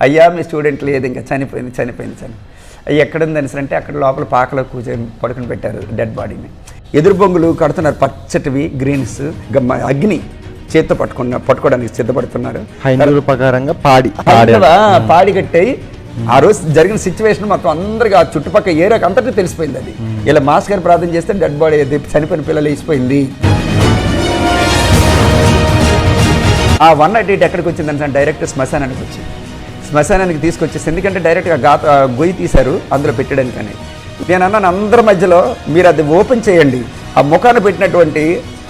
అయ్యా మీ స్టూడెంట్ లేదు, ఇంకా చనిపోయింది. అయ్యి ఎక్కడుందని అంటే అక్కడ లోపల పాకలో కూర్చొని పడుకుని పెట్టారు డెడ్ బాడీని. ఎదురు బొంగులు కడుతున్నారు, పచ్చటివి గ్రీన్స్, అగ్ని చేత్తో పట్టుకోవడానికి సిద్ధపడుతున్నారు. హైందవుల ప్రకారంగా పాడి కట్టాయి. ఆ రోజు జరిగిన సిచ్యువేషన్ మొత్తం అందరికీ ఆ చుట్టుపక్కల ఏరియాకి అంతటా తెలిసిపోయింది. అది ఇలా మాస్ గారు ప్రార్థన చేస్తే డెడ్ బాడీ చనిపోయిన పిల్లలు వేసిపోయింది. ఆ 188 ఎక్కడికి వచ్చిందని డైరెక్ట్ శ్మశానానికి వచ్చింది. శ్మశానానికి తీసుకొచ్చేసి, ఎందుకంటే డైరెక్ట్గా గొయ్యి తీశారు అందులో పెట్టడానికి అని. నేను అన్నాను అందరి మధ్యలో మీరు అది ఓపెన్ చేయండి, ఆ ముఖాన్ని పెట్టినటువంటి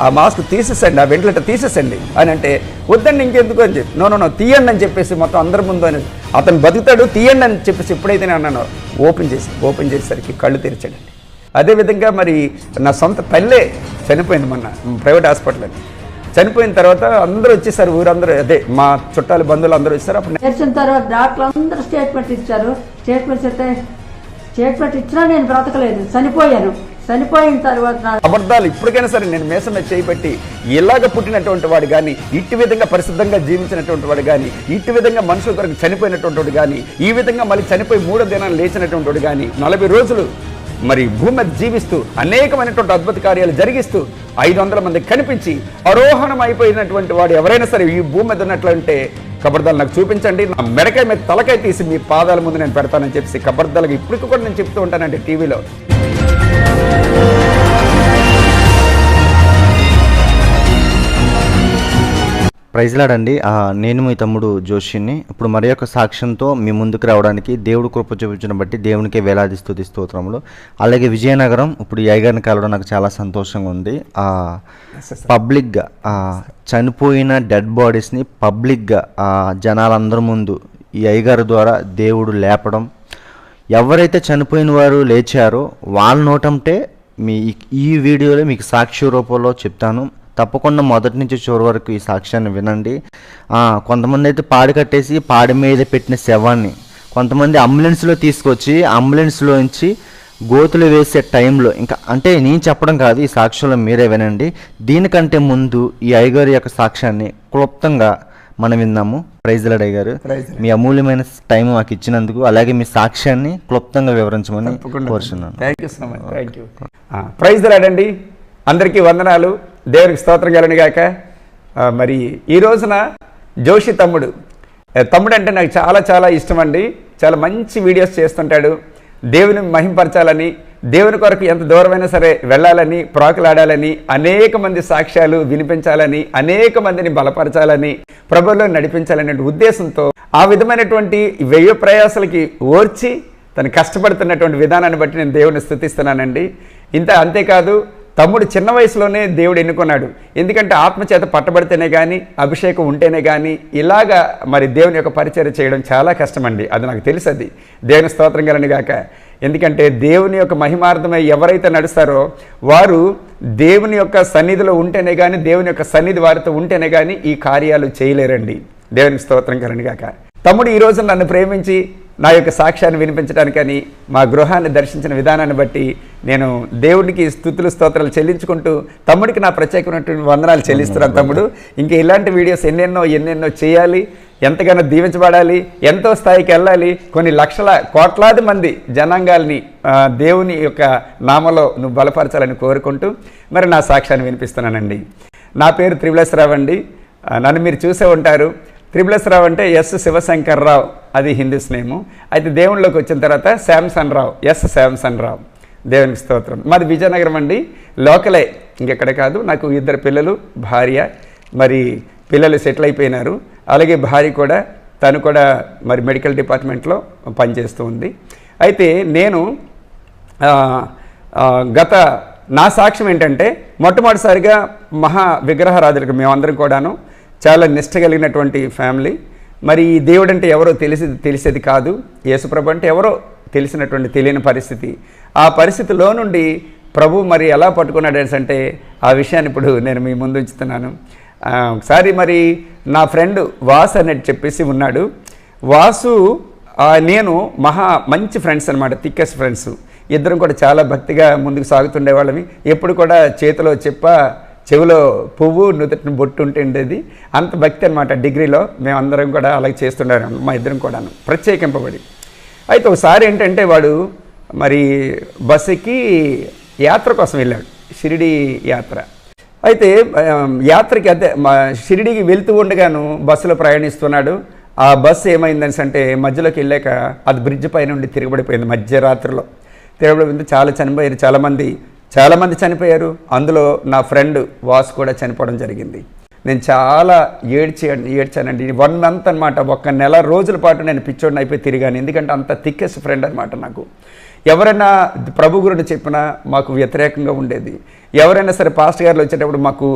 ఆ మాస్క్ తీసేసండి, ఆ వెంటిలేటర్ తీసేసండి అని అంటే, వద్దండి ఇంకెందుకు అని చెప్పి, నో తీయండి అని చెప్పేసి మొత్తం అందరి ముందు అని, అతను బతుకుతాడు తీయండి అని చెప్పేసి ఎప్పుడైతే నేను అన్నానో ఓపెన్ చేసేసరికి కళ్ళు తెరిచాడండి. అదేవిధంగా మరి నా సొంత తల్లే చనిపోయింది మొన్న ప్రైవేట్ హాస్పిటల్. చనిపోయిన తర్వాత అందరూ వచ్చేసారు, ఊరందరూ, అదే మా చుట్టాలు బంధువులు అందరూ వచ్చారు. అప్పుడు తెలిసిన తర్వాత డాక్టర్లు అందరూ స్టేట్మెంట్ ఇచ్చారు. స్టేట్మెంట్ ఇచ్చినా నేను బ్రతకలేదు, చనిపోయిన తర్వాత అబద్ధాలు ఇప్పటికైనా సరే నేను మేసం మీద చేయిపెట్టి ఇలాగ పుట్టినటువంటి వాడు కానీ, ఇట్టి విధంగా పరిశుద్ధంగా జీవించినటువంటి వాడు కానీ, ఇట్టి విధంగా మనుషుల కొరకు చనిపోయినటువంటి వాడు కానీ, ఈ విధంగా మళ్ళీ చనిపోయి 3వ దినాన్ని లేచినటువంటి వాడు కానీ, 40 రోజులు మరి భూమి మీద జీవిస్తూ అనేకమైనటువంటి అద్భుత కార్యాలు జరిగిస్తూ 500 మంది కనిపించి ఆరోహణం అయిపోయినటువంటి వాడు ఎవరైనా సరే ఈ భూమి మీద ఉన్నట్లంటే కబర్దాలు నాకు చూపించండి, నా మెడకాయ మీద తలకాయ తీసి మీ పాదాల ముందు నేను పెడతానని చెప్పి కబర్దాలకు ఇప్పటికి కూడా నేను చెప్తూ ఉంటానంటే టీవీలో. ప్రైజ్లాడండి. నేను మీ తమ్ముడు జోషిని. ఇప్పుడు మరి యొక్క సాక్ష్యంతో మీ ముందుకు రావడానికి దేవుడు కృప చూపించడం బట్టి దేవునికే వేలాది స్తుతి స్తోత్రములు. అలాగే విజయనగరం ఇప్పుడు ఈ అయ్యగారిని కలవడం నాకు చాలా సంతోషంగా ఉంది. పబ్లిక్గా చనిపోయిన డెడ్ బాడీస్ని పబ్లిక్గా జనాలందరి ముందు ఈ అయ్యగారి ద్వారా దేవుడు లేపడం, ఎవరైతే చనిపోయిన వారు లేచారో వాళ్ళ నోటంటే ఈ వీడియోలో మీకు సాక్షి రూపంలో చెప్తాను. తప్పకుండా మొదటి నుంచి చివరి వరకు ఈ సాక్ష్యాన్ని వినండి. కొంతమంది అయితే పాడి కట్టేసి పాడి మీద పెట్టిన శవాన్ని కొంతమంది అంబులెన్స్లో తీసుకొచ్చి అంబులెన్స్లోంచి గోతులు వేసే టైంలో, ఇంకా అంటే నేను చెప్పడం కాదు, ఈ సాక్ష్యంలో మీరే వినండి. దీనికంటే ముందు ఈ అయ్యగారి యొక్క సాక్ష్యాన్ని క్లుప్తంగా మనం విందాము. ప్రైజ్ లార్డ్ అయ్యగారు, మీ అమూల్యమైన టైం మాకు ఇచ్చినందుకు, అలాగే మీ సాక్ష్యాన్ని క్లుప్తంగా వివరించమని కోరుచున్నాను. ప్రైజ్ లార్డ్ అండి, అందరికీ వందనాలు, దేవునికి స్తోత్రం కలుగును గాక. మరి ఈ రోజున జోషి తమ్ముడు అంటే నాకు చాలా చాలా ఇష్టం అండి. చాలా మంచి వీడియోస్ చేస్తుంటాడు. దేవుని మహింపరచాలని, దేవుని కొరకు ఎంత దూరమైనా సరే వెళ్ళాలని, ప్రాకులాడాలని, అనేక మంది సాక్ష్యాలు వినిపించాలని, అనేక మందిని బలపరచాలని, ప్రభువులో నడిపించాలనే ఉద్దేశంతో ఆ విధమైనటువంటి వ్యయ ప్రయాసాలకి ఓర్చి తను కష్టపడుతున్నటువంటి విధానాన్ని బట్టి నేను దేవుని స్తుతిస్తున్నానండి. అంతేకాదు, తమ్ముడు చిన్న వయసులోనే దేవుడు ఎన్నుకున్నాడు. ఎందుకంటే ఆత్మచేత పట్టబడితేనే కానీ, అభిషేకం ఉంటేనే కానీ ఇలాగా మరి దేవుని యొక్క పరిచర్య చేయడం చాలా కష్టమండి. అది నాకు తెలుసు. అది దేవుని స్తోత్రం కలను గాక. ఎందుకంటే దేవుని యొక్క మహిమార్థమై ఎవరైతే నడుస్తారో వారు దేవుని యొక్క సన్నిధిలో ఉంటేనే కానీ, దేవుని యొక్క సన్నిధి వారితో ఉంటేనే కానీ ఈ కార్యాలు చేయలేరండి. దేవునికి స్తోత్రం కలను గాక. తమ్ముడు ఈరోజు నన్ను ప్రేమించి నా యొక్క సాక్ష్యాన్ని వినిపించడానికని, మా గృహాన్ని దర్శించిన విధానాన్ని బట్టి నేను దేవుడికి స్తుతులు స్తోత్రాలు చెల్లించుకుంటూ తమ్ముడికి నా ప్రత్యేకమైనటువంటి వందనాలు చెల్లిస్తున్నాను. తమ్ముడు ఇంకా ఇలాంటి వీడియోస్ ఎన్నెన్నో చేయాలి, ఎంతగానో దీవించబడాలి, ఎంతో స్థాయికి వెళ్ళాలి, కొన్ని లక్షల కోట్లాది మంది జనాంగాల్ని దేవుని యొక్క నామలో నువ్వు బలపరచాలని కోరుకుంటూ మరి నా సాక్ష్యాన్ని వినిపిస్తున్నానండి. నా పేరు త్రివిలాసరావు అండి. నన్ను మీరు చూసే ఉంటారు. త్రివిలాసరావు అంటే ఎస్ శివశంకర్ రావు, అది హిందూస్ నేము. అయితే దేవుళ్ళలోకి వచ్చిన తర్వాత శాంసన్ రావు, ఎస్ శాంసన్ రావు. దేవునికి స్తోత్రం. మాది విజయనగరం అండి, లోకలే, ఇంకెక్కడ కాదు. నాకు 2 పిల్లలు, భార్య. మరి పిల్లలు సెటిల్ అయిపోయినారు. అలాగే భార్య కూడా, తను కూడా మరి మెడికల్ డిపార్ట్మెంట్లో పనిచేస్తూ ఉంది. అయితే నేను నా సాక్ష్యం ఏంటంటే, మొట్టమొదటిసారిగా మహా విగ్రహారాధులకు మేమందరం కూడాను చాలా నిష్ట కలిగినటువంటి ఫ్యామిలీ. మరి ఈ దేవుడు అంటే ఎవరో తెలిసేది కాదు, యేసుప్రభు అంటే ఎవరో తెలియని పరిస్థితి. ఆ పరిస్థితిలో నుండి ప్రభు మరి ఎలా పట్టుకున్నాడు అంటే ఆ విషయాన్ని ఇప్పుడు నేను మీ ముందు ఉంచుతున్నాను. ఒకసారి మరి నా ఫ్రెండ్ వాసు అనేది చెప్పేసి ఉన్నాడు. వాసు నేను మంచి ఫ్రెండ్స్ అనమాట, థిక్కెస్ట్ ఫ్రెండ్స్. ఇద్దరం కూడా చాలా భక్తిగా ముందుకు సాగుతుండేవాళ్ళమి. ఎప్పుడు కూడా చేతిలో చెవిలో పువ్వు నుదుటిని బొట్టు ఉంటే ఉండేది. అంత భక్తి అనమాట. డిగ్రీలో మేమందరం కూడా అలాగే చేస్తుండారు, మా ఇద్దరం కూడాను ప్రత్యేకింపబడి. అయితే ఒకసారి ఏంటంటే వాడు మరి బస్సుకి యాత్ర కోసం వెళ్ళాడు, షిరిడి యాత్ర. అయితే యాత్రకి అదే షిరిడికి వెళ్తూ ఉండగాను బస్సులో ప్రయాణిస్తున్నాడు. ఆ బస్సు ఏమైందని అంటే మధ్యలోకి వెళ్ళాక అది బ్రిడ్జ్ పైన ఉండి తిరగబడిపోయింది. మధ్యరాత్రిలో తిరగబడిపోయింది. చనిపోయారు, చాలామంది చనిపోయారు. అందులో నా ఫ్రెండ్ వాసు కూడా చనిపోవడం జరిగింది. నేను చాలా ఏడ్చానండి. 1 month అనమాట. 1 నెల రోజుల పాటు నేను పిచ్చోడిని అయిపోయి తిరిగాను. ఎందుకంటే అంత థిక్కెస్ట్ ఫ్రెండ్ అనమాట నాకు. ఎవరైనా ప్రభు గురించి చెప్పినా మాకు వ్యతిరేకంగా ఉండేది. ఎవరైనా సరే పాస్టర్ గారు వచ్చేటప్పుడు మాకు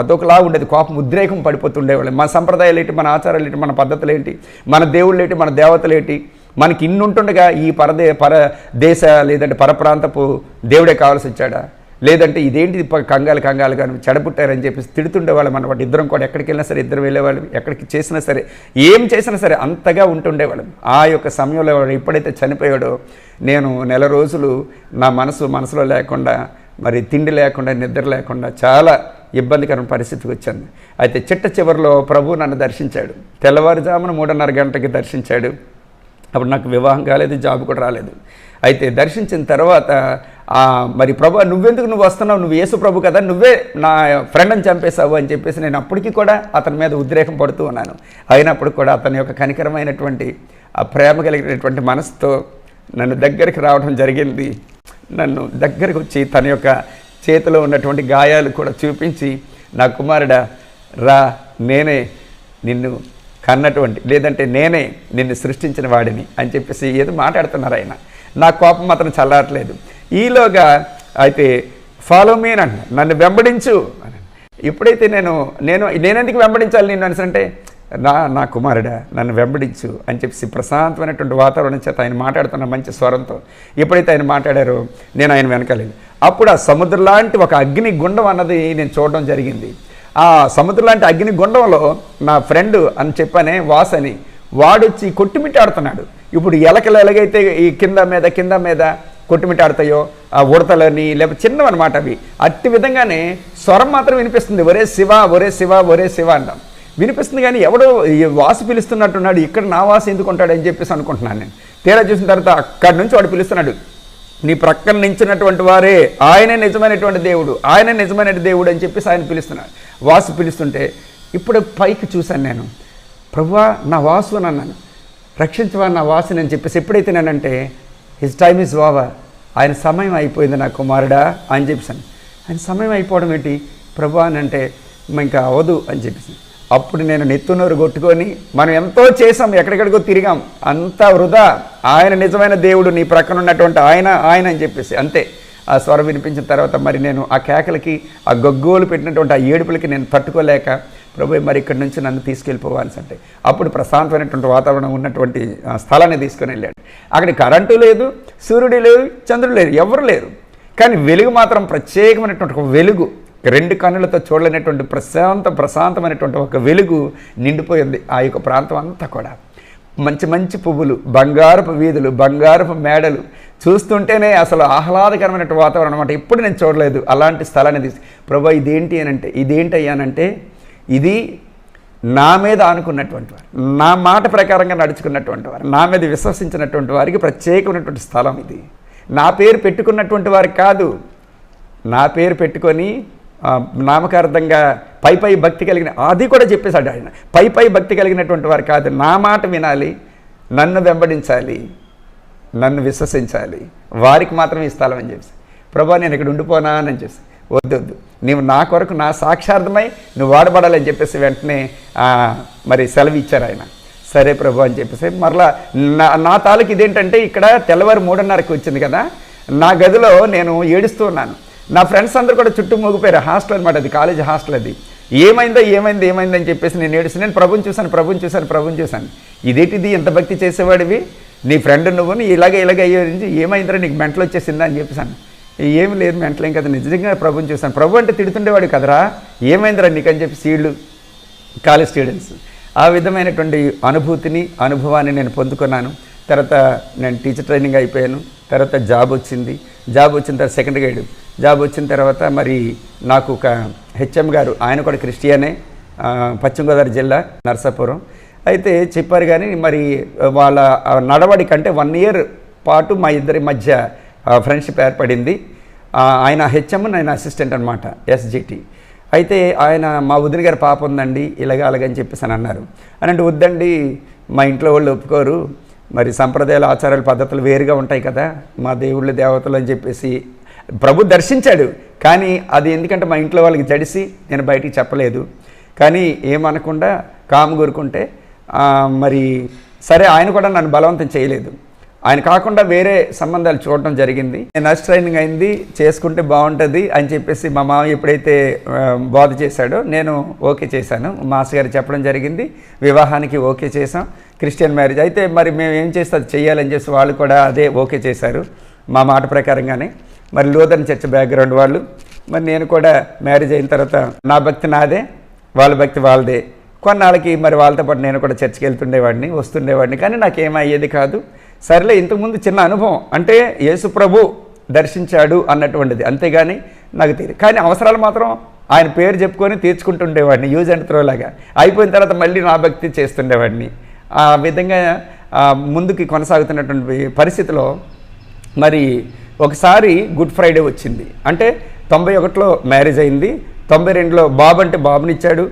అదొకలా ఉండేది, కోపం ఉద్రేకం పడిపోతుండేవాళ్ళు. మన సంప్రదాయాలు ఏంటి, మన ఆచారాలు ఏంటి, మన పద్ధతులు ఏంటి, మన దేవుళ్ళు ఏంటి, మన దేవతలు ఏంటి, మనకి ఇన్ని ఉంటుండగా ఈ పరదేశ లేదంటే పరప్రాంతపు దేవుడే కావాల్సి వచ్చాడా, లేదంటే ఇదేంటి కంగాలుగా చెడపుట్టారని చెప్పేసి తిడుతుండేవాళ్ళం అన్నమాట. ఇద్దరం కూడా ఎక్కడికి వెళ్ళినా సరే ఇద్దరు వెళ్ళేవాళ్ళం, ఎక్కడికి చేసినా సరే ఏం చేసినా సరే అంతగా ఉంటుండేవాళ్ళం. ఆ యొక్క సమయంలో ఎప్పుడైతే చనిపోయాడో నేను నెల రోజులు నా మనసులో లేకుండా, మరి తిండి లేకుండా, నిద్ర లేకుండా చాలా ఇబ్బందికరమైన పరిస్థితికి వచ్చాను. అయితే చివరిలో ప్రభు నన్ను దర్శించాడు. తెల్లవారుజామున 3:30 గంటలకి దర్శించాడు. అప్పుడు నాకు వివాహం కాలేదు, జాబ్ కూడా రాలేదు. అయితే దర్శించిన తర్వాత మరి ప్రభు నువ్వు వస్తున్నావు, నువ్వు యేసు ప్రభు కదా, నువ్వే నా ఫ్రెండ్ని చంపేశావు అని చెప్పేసి నేను అప్పటికి కూడా అతని మీద ఉద్రేకం పడుతూ ఉన్నాను. అయినప్పుడు కూడా అతని యొక్క కనికరమైనటువంటి ఆ ప్రేమ కలిగినటువంటి మనసుతో నన్ను దగ్గరికి రావడం జరిగింది. నన్ను దగ్గరికి వచ్చి తన యొక్క చేతిలో ఉన్నటువంటి గాయాలు కూడా చూపించి, నా కుమారుడా రా, నేనే నిన్ను కన్నటువంటి, లేదంటే నేనే నిన్ను సృష్టించిన వాడిని అని చెప్పేసి ఏదో మాట్లాడుతున్నారు ఆయన. నా కోపం మాత్రం చల్లారట్లేదు. ఈలోగా అయితే ఫాలో మీ అని అంటున్నాను, నన్ను వెంబడించు అని. ఎప్పుడైతే నేనెందుకు వెంబడించాలి నిన్ను అంటే, నా కుమారుడా నన్ను వెంబడించు అని చెప్పేసి ప్రశాంతమైనటువంటి వాతావరణం చేత ఆయన మాట్లాడుతున్న మంచి స్వరంతో ఎప్పుడైతే ఆయన మాట్లాడారో నేను ఆయన వెనకాలేదు. అప్పుడు ఆ సముద్రం లాంటి ఒక అగ్ని గుండం అన్నది నేను చూడడం జరిగింది. ఆ సముద్రం లాంటి అగ్ని గుండంలో నా ఫ్రెండ్ అని చెప్పానే వాస్ అని, వాడొచ్చి కొట్టుమిట్టాడుతున్నాడు. ఇప్పుడు ఎలకలు ఎలాగైతే ఈ కింద మీద కొట్టుమిట్టాడతాయో ఆ ఉడతలని లేకపోతే చిన్నవన్నమాట అవి, అట్టి విధంగానే స్వరం మాత్రం వినిపిస్తుంది, ఒరే శివ ఒరే శివ ఒరే శివ అంటాం వినిపిస్తుంది. కానీ ఎవడో వాసు పిలుస్తున్నట్టున్నాడు, ఇక్కడ నా వాసు ఎందుకు ఉంటాడని చెప్పేసి అనుకుంటున్నాను నేను. తీరా చూసిన తర్వాత అక్కడి నుంచి వాడు పిలుస్తున్నాడు, నీ ప్రక్కన నించినటువంటి వారే ఆయనే నిజమైనటువంటి దేవుడు, ఆయనే నిజమైన దేవుడు అని చెప్పేసి ఆయన పిలుస్తున్నాడు. వాసు పిలుస్తుంటే ఇప్పుడు పైకి చూశాను నేను, ప్రభువా నా వాసు అని అన్నాను, రక్షించవా నా వాసుని అని చెప్పేసి ఎప్పుడైతే నేనంటే హిస్ టైమ్ ఈజ్ ఓవర్, ఆయన సమయం అయిపోయింది నా కుమారుడా అని చెప్పేసాను. ఆయన సమయం అయిపోవడం ఏంటి ప్రభువా అని అంటే ఇంకా అవదు అని చెప్పేసి అప్పుడు నేను నెత్తునోరు కొట్టుకొని, మనం ఎంతో చేసాం, ఎక్కడెక్కడికో తిరిగాం, అంతా వృధా, ఆయన నిజమైన దేవుడు, నీ ప్రక్కన ఉన్నటువంటి ఆయన అని చెప్పేసి అంతే. ఆ స్వరం వినిపించిన తర్వాత మరి నేను ఆ కేకలకి, ఆ గగ్గోలు పెట్టినటువంటి ఆ ఏడుపులకి నేను తట్టుకోలేక, ప్రభు మరి ఇక్కడి నుంచి నన్ను తీసుకెళ్ళిపోవాల్సి అంటే అప్పుడు ప్రశాంతమైనటువంటి వాతావరణం ఉన్నటువంటి స్థలాన్ని తీసుకొని వెళ్ళాడు. అక్కడ కరెంటు లేదు, సూర్యుడు లేదు, చంద్రుడు లేదు, ఎవరు లేరు. కానీ వెలుగు మాత్రం ప్రత్యేకమైనటువంటి ఒక వెలుగు, 2 కన్నులతో చూడలేనటువంటి ప్రశాంతమైనటువంటి ఒక వెలుగు నిండిపోయింది ఆ యొక్క ప్రాంతం అంతా కూడా. మంచి పువ్వులు, బంగారపు వీధులు, బంగారపు మేడలు చూస్తుంటేనే అసలు ఆహ్లాదకరమైనటువంటి వాతావరణం అనమాట. ఎప్పుడు నేను చూడలేదు అలాంటి స్థలాన్ని తీసి, ప్రభు ఇదేంటి అయ్యానంటే ఇది నా మీద ఆనుకున్నటువంటి వారు, నా మాట ప్రకారంగా నడుచుకున్నటువంటి వారు, నా మీద విశ్వసించినటువంటి వారికి ప్రత్యేకమైనటువంటి స్థలం ఇది. నా పేరు పెట్టుకున్నటువంటి వారికి కాదు, నా పేరు పెట్టుకొని నామకార్థంగా పై భక్తి కలిగిన, అది కూడా చెప్పేశాడు ఆయన, పై భక్తి కలిగినటువంటి వారు కాదు, నా మాట వినాలి, నన్ను వెంబడించాలి, నన్ను విశ్వసించాలి, వారికి మాత్రమే ఈ స్థలం అని చెప్పేసి. ప్రభా నేను ఇక్కడ ఉండిపోనా అని చెప్పేసి, వద్దు నీవు నా కొరకు నా సాక్షార్థమై నువ్వు వాడబడాలని చెప్పేసి వెంటనే మరి సెలవు ఇచ్చారు ఆయన. సరే ప్రభు అని చెప్పేసి మరలా నా తాలూకు ఇదేంటంటే, ఇక్కడ తెల్లవారు 3:30కి వచ్చింది కదా, నా గదిలో నేను ఏడుస్తూ ఉన్నాను. నా ఫ్రెండ్స్ అందరూ కూడా చుట్టూ మోగిపోయారు. హాస్టల్ అనమాట, అది కాలేజ్ హాస్టల్. అది ఏమైంది అని చెప్పేసి నేను ఏడుస్తాను. నేను ప్రభుని చూశాను. ఇదేంటిది, ఎంత భక్తి చేసేవాడివి, నీ ఫ్రెండ్ నువ్వు ఇలాగే అయ్యే ఏమైందిరా నీకు మెంటలు వచ్చేసిందా అని చెప్పేసాను. ఏమి లేదు, మెంటలు ఏం కదా, నిజంగా ప్రభుని చూశాను. ప్రభు అంటే తిడుతుండేవాడు కదరా, ఏమైందిరా నీకు అని చెప్పి వీళ్ళు కాలేజ్ స్టూడెంట్స్ ఆ విధమైనటువంటి అనుభవాన్ని నేను పొందుకున్నాను. తర్వాత నేను టీచర్ ట్రైనింగ్ అయిపోయాను. తర్వాత జాబ్ వచ్చిన తర్వాత సెకండ్ గ్రేడ్ జాబ్ వచ్చిన తర్వాత మరి నాకు ఒక హెచ్ఎం గారు, ఆయన కూడా క్రిస్టియనే, పశ్చిమ గోదావరి జిల్లా నరసాపురం. అయితే చెప్పారు కానీ మరి వాళ్ళ నడవడి కంటే 1 ఇయర్ పాటు మా ఇద్దరి మధ్య ఫ్రెండ్షిప్ ఏర్పడింది. ఆయన హెచ్ఎం, నేను అసిస్టెంట్ అనమాట, ఎస్జిటి. అయితే ఆయన మా వదిన గారి పాప ఉందండి ఇలాగ అలాగని చెప్పేసి అని అన్నారు. అని అంటే వద్దండి, మా ఇంట్లో వాళ్ళు ఒప్పుకోరు, మరి సంప్రదాయాలు ఆచారాలు పద్ధతులు వేరుగా ఉంటాయి కదా, మా దేవుళ్ళు దేవతలు అని చెప్పేసి ప్రభు దర్శించాడు. కానీ అది ఎందుకంటే మా ఇంట్లో వాళ్ళకి జడిసి నేను బయటికి చెప్పలేదు. కానీ ఏమనకుండా కాము కోరుకుంటే మరి సరే, ఆయన కూడా నన్ను బలవంతం చేయలేదు. ఆయన కాకుండా వేరే సంబంధాలు చూడటం జరిగింది. నర్స్ ట్రైనింగ్ అయింది, చేసుకుంటే బాగుంటుంది అని చెప్పేసి మా మామ ఎప్పుడైతే బోధ చేశాడో నేను ఓకే చేశాను. మాస్ గారు చెప్పడం జరిగింది, వివాహానికి ఓకే చేసాం, క్రిస్టియన్ మ్యారేజ్. అయితే మరి మేము ఏం చేస్తే అది చెయ్యాలని చెప్పి వాళ్ళు కూడా అదే ఓకే చేశారు మా మాట ప్రకారంగానే. మరి లూథరన్ చర్చ్ బ్యాక్గ్రౌండ్ వాళ్ళు. మరి నేను కూడా మ్యారేజ్ అయిన తర్వాత నా భక్తి నాదే, వాళ్ళ భక్తి వాళ్ళదే. కొన్నాళ్ళకి మరి వాళ్ళతో పాటు నేను కూడా చర్చికి వెళ్తుండేవాడిని, వస్తుండేవాడిని. కానీ నాకేమయ్యేది కాదు. సరేలే, ఇంతకుముందు చిన్న అనుభవం అంటే యేసు ప్రభు దర్శించాడు అన్నటువంటిది, అంతేగాని నాకు తెలియదు. కానీ అవసరాలు మాత్రం ఆయన పేరు చెప్పుకొని తీర్చుకుంటుండేవాడిని, యూజ్ అండ్ త్రో లాగా. అయిపోయిన తర్వాత మళ్ళీ నా భక్తి చేస్తుండేవాడిని. ఆ విధంగా ముందుకి కొనసాగుతున్నటువంటి పరిస్థితిలో మరి ఒకసారి గుడ్ ఫ్రైడే వచ్చింది. అంటే 91లో మ్యారేజ్ అయింది, 92లో బాబు అంటే బాబునిచ్చాడు,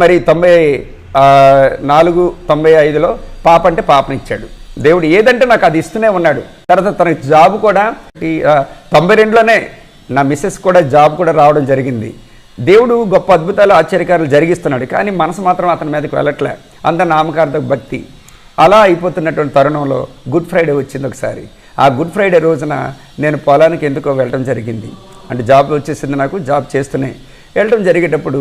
మరి 94, 95లో పాప అంటే పాపనిచ్చాడు. దేవుడు ఏదంటే నాకు అది ఇస్తూనే ఉన్నాడు. తర్వాత తనకి జాబ్ కూడా 92లోనే నా మిస్సెస్ కూడా జాబ్ కూడా రావడం జరిగింది. దేవుడు గొప్ప అద్భుతాలు ఆశ్చర్యకారాలు జరిగిస్తున్నాడు. కానీ మనసు మాత్రం అతని మీదకి వెళ్ళట్లే, అంత నామకార్థ భక్తి. అలా అయిపోతున్నటువంటి తరుణంలో గుడ్ ఫ్రైడే వచ్చింది ఒకసారి. ఆ గుడ్ ఫ్రైడే రోజున నేను పొలానికి ఎందుకో వెళ్ళడం జరిగింది. అంటే జాబ్ వచ్చేసింది నాకు, జాబ్ చేస్తూనే వెళ్ళడం జరిగేటప్పుడు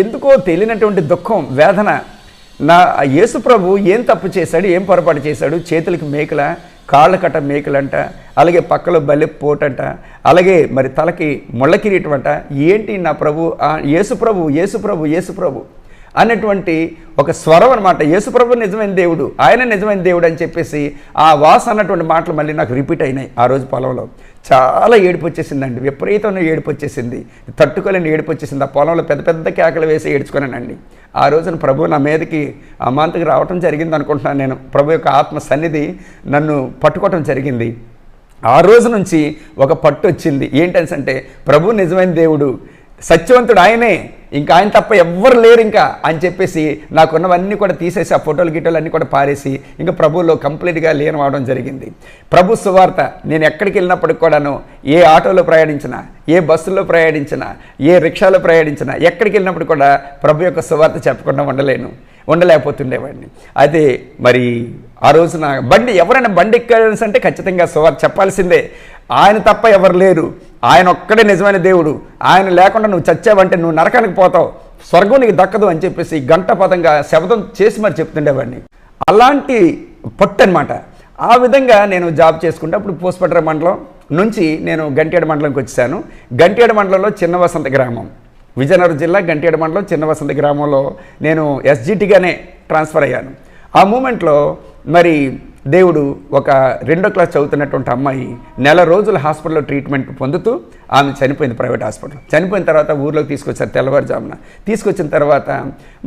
ఎందుకో తెలియనటువంటి దుఃఖం, వేదన. నా యేసు ప్రభు ఏం తప్పు చేశాడు, ఏం పొరపాటు చేశాడు? చేతులకి మేకల, కాళ్ళ కట్ట మేకలంట, అలాగే పక్కలో బల్లె పోటంట, అలాగే మరి తలకి ముళ్ళ కిరీటం అంట. ఏంటి నా ప్రభు, యేసు ప్రభు, యేసు ప్రభు, యేసు ప్రభు అన్నటువంటి ఒక స్వరం అనమాట. యేసు ప్రభు నిజమైన దేవుడు, ఆయన నిజమైన దేవుడు అని చెప్పేసి ఆ వాస్ అన్నటువంటి మాటలు మళ్ళీ నాకు రిపీట్ అయినాయి. ఆ రోజు పొలంలో చాలా ఏడుపు వచ్చేసిందండి, విపరీతమైన ఏడుపు వచ్చేసింది, తట్టుకోలేని ఏడుపు వచ్చేసింది. ఆ పొలంలో పెద్ద పెద్ద కేకలు వేసి ఏడ్చుకున్నానండి. ఆ రోజున ప్రభు నా మీదకి అమాంతకి రావటం జరిగింది అనుకుంటున్నాను నేను. ప్రభు యొక్క ఆత్మ సన్నిధి నన్ను పట్టుకోవటం జరిగింది. ఆ రోజు నుంచి ఒక పట్టు వచ్చింది. ఏంటంటే ప్రభు నిజమైన దేవుడు, సత్యవంతుడు ఆయనే, ఇంకా ఆయన తప్ప ఎవ్వరు లేరు ఇంకా అని చెప్పేసి నాకున్నవన్నీ కూడా తీసేసి ఆ ఫోటోలు గిటోలు అన్నీ కూడా పారేసి ఇంకా ప్రభువులో కంప్లీట్గా లీనం అవడం జరిగింది. ప్రభు సువార్త నేను ఎక్కడికి వెళ్ళినప్పటికి కూడాను, ఏ ఆటోలో ప్రయాణించినా, ఏ బస్సులో ప్రయాణించినా, ఏ రిక్షాలో ప్రయాణించినా, ఎక్కడికి వెళ్ళినప్పుడు కూడా ప్రభు యొక్క సువార్త చెప్పకుండా ఉండలేకపోతుండేవాడిని. అయితే మరి ఆ రోజున ఎవరైనా బండి ఎక్కాల్సి అంటే ఖచ్చితంగా సువార్త చెప్పాల్సిందే. ఆయన తప్ప ఎవరు లేరు, ఆయన ఒక్కడే నిజమైన దేవుడు, ఆయన లేకుండా నువ్వు చచ్చావంటే నువ్వు నరకానికి పోతావు, స్వర్గం నీకు దక్కదు అని చెప్పేసి గంటపదంగా శబ్దం చేసి మరి చెప్తుండేవాడిని. అలాంటి పట్టు అనమాట. ఆ విధంగా నేను జాబ్ చేసుకుంటే అప్పుడు పోస్పట్ర మండలం నుంచి నేను గంట్యాడ మండలంకి వచ్చేసాను. గంట్యాడ మండలంలో చిన్న వసంత గ్రామం, విజయనగరం జిల్లా గంట్యాడ మండలం చిన్న వసంత గ్రామంలో నేను ఎస్జిటిగానే ట్రాన్స్ఫర్ అయ్యాను. ఆ మూమెంట్లో మరి దేవుడు ఒక 2వ క్లాస్ చదువుతున్నటువంటి అమ్మాయి నెల రోజులు హాస్పిటల్లో ట్రీట్మెంట్ పొందుతూ ఆమె చనిపోయింది, ప్రైవేట్ హాస్పిటల్. చనిపోయిన తర్వాత ఊర్లోకి తీసుకొచ్చారు తెల్లవారుజామున. తీసుకొచ్చిన తర్వాత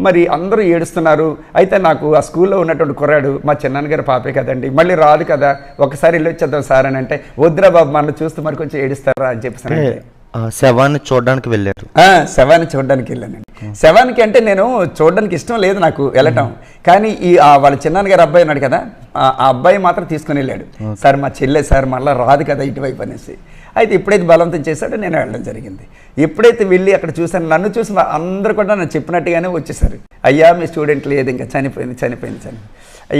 మరి అందరూ ఏడుస్తున్నారు. అయితే నాకు ఆ స్కూల్లో ఉన్నటువంటి కుర్రాడు, మా చిన్నాన్నగారి పాపే కదండి, మళ్ళీ రాదు కదా, ఒకసారి వెళ్ళి వచ్చేద్దాం సార్ అని అంటే, వద్దురా బాబు మన చూస్తూ మరి కొంచెం ఏడుస్తారా అని చెప్పేసి శవాన్ని చూడడానికి వెళ్ళారు. శవాన్ని చూడడానికి వెళ్ళానండి. శవానికి అంటే నేను చూడడానికి ఇష్టం లేదు నాకు వెళ్ళటం. కానీ వాళ్ళ చిన్నాన్నగారు అబ్బాయి ఉన్నాడు కదా, ఆ అబ్బాయి మాత్రం తీసుకుని వెళ్ళాడు. సార్ మా చెల్లె సార్ మళ్ళీ రాదు కదా ఇటువైపు అనేసి. అయితే ఎప్పుడైతే బలవంతం చేశాడో నేను వెళ్ళడం జరిగింది. ఎప్పుడైతే వెళ్ళి అక్కడ చూసాను, నన్ను చూసి అందరూ కూడా నన్ను చెప్పినట్టుగానే వచ్చేసారు. అయ్యా మీ స్టూడెంట్ లేదు, ఇంకా చనిపోయింది.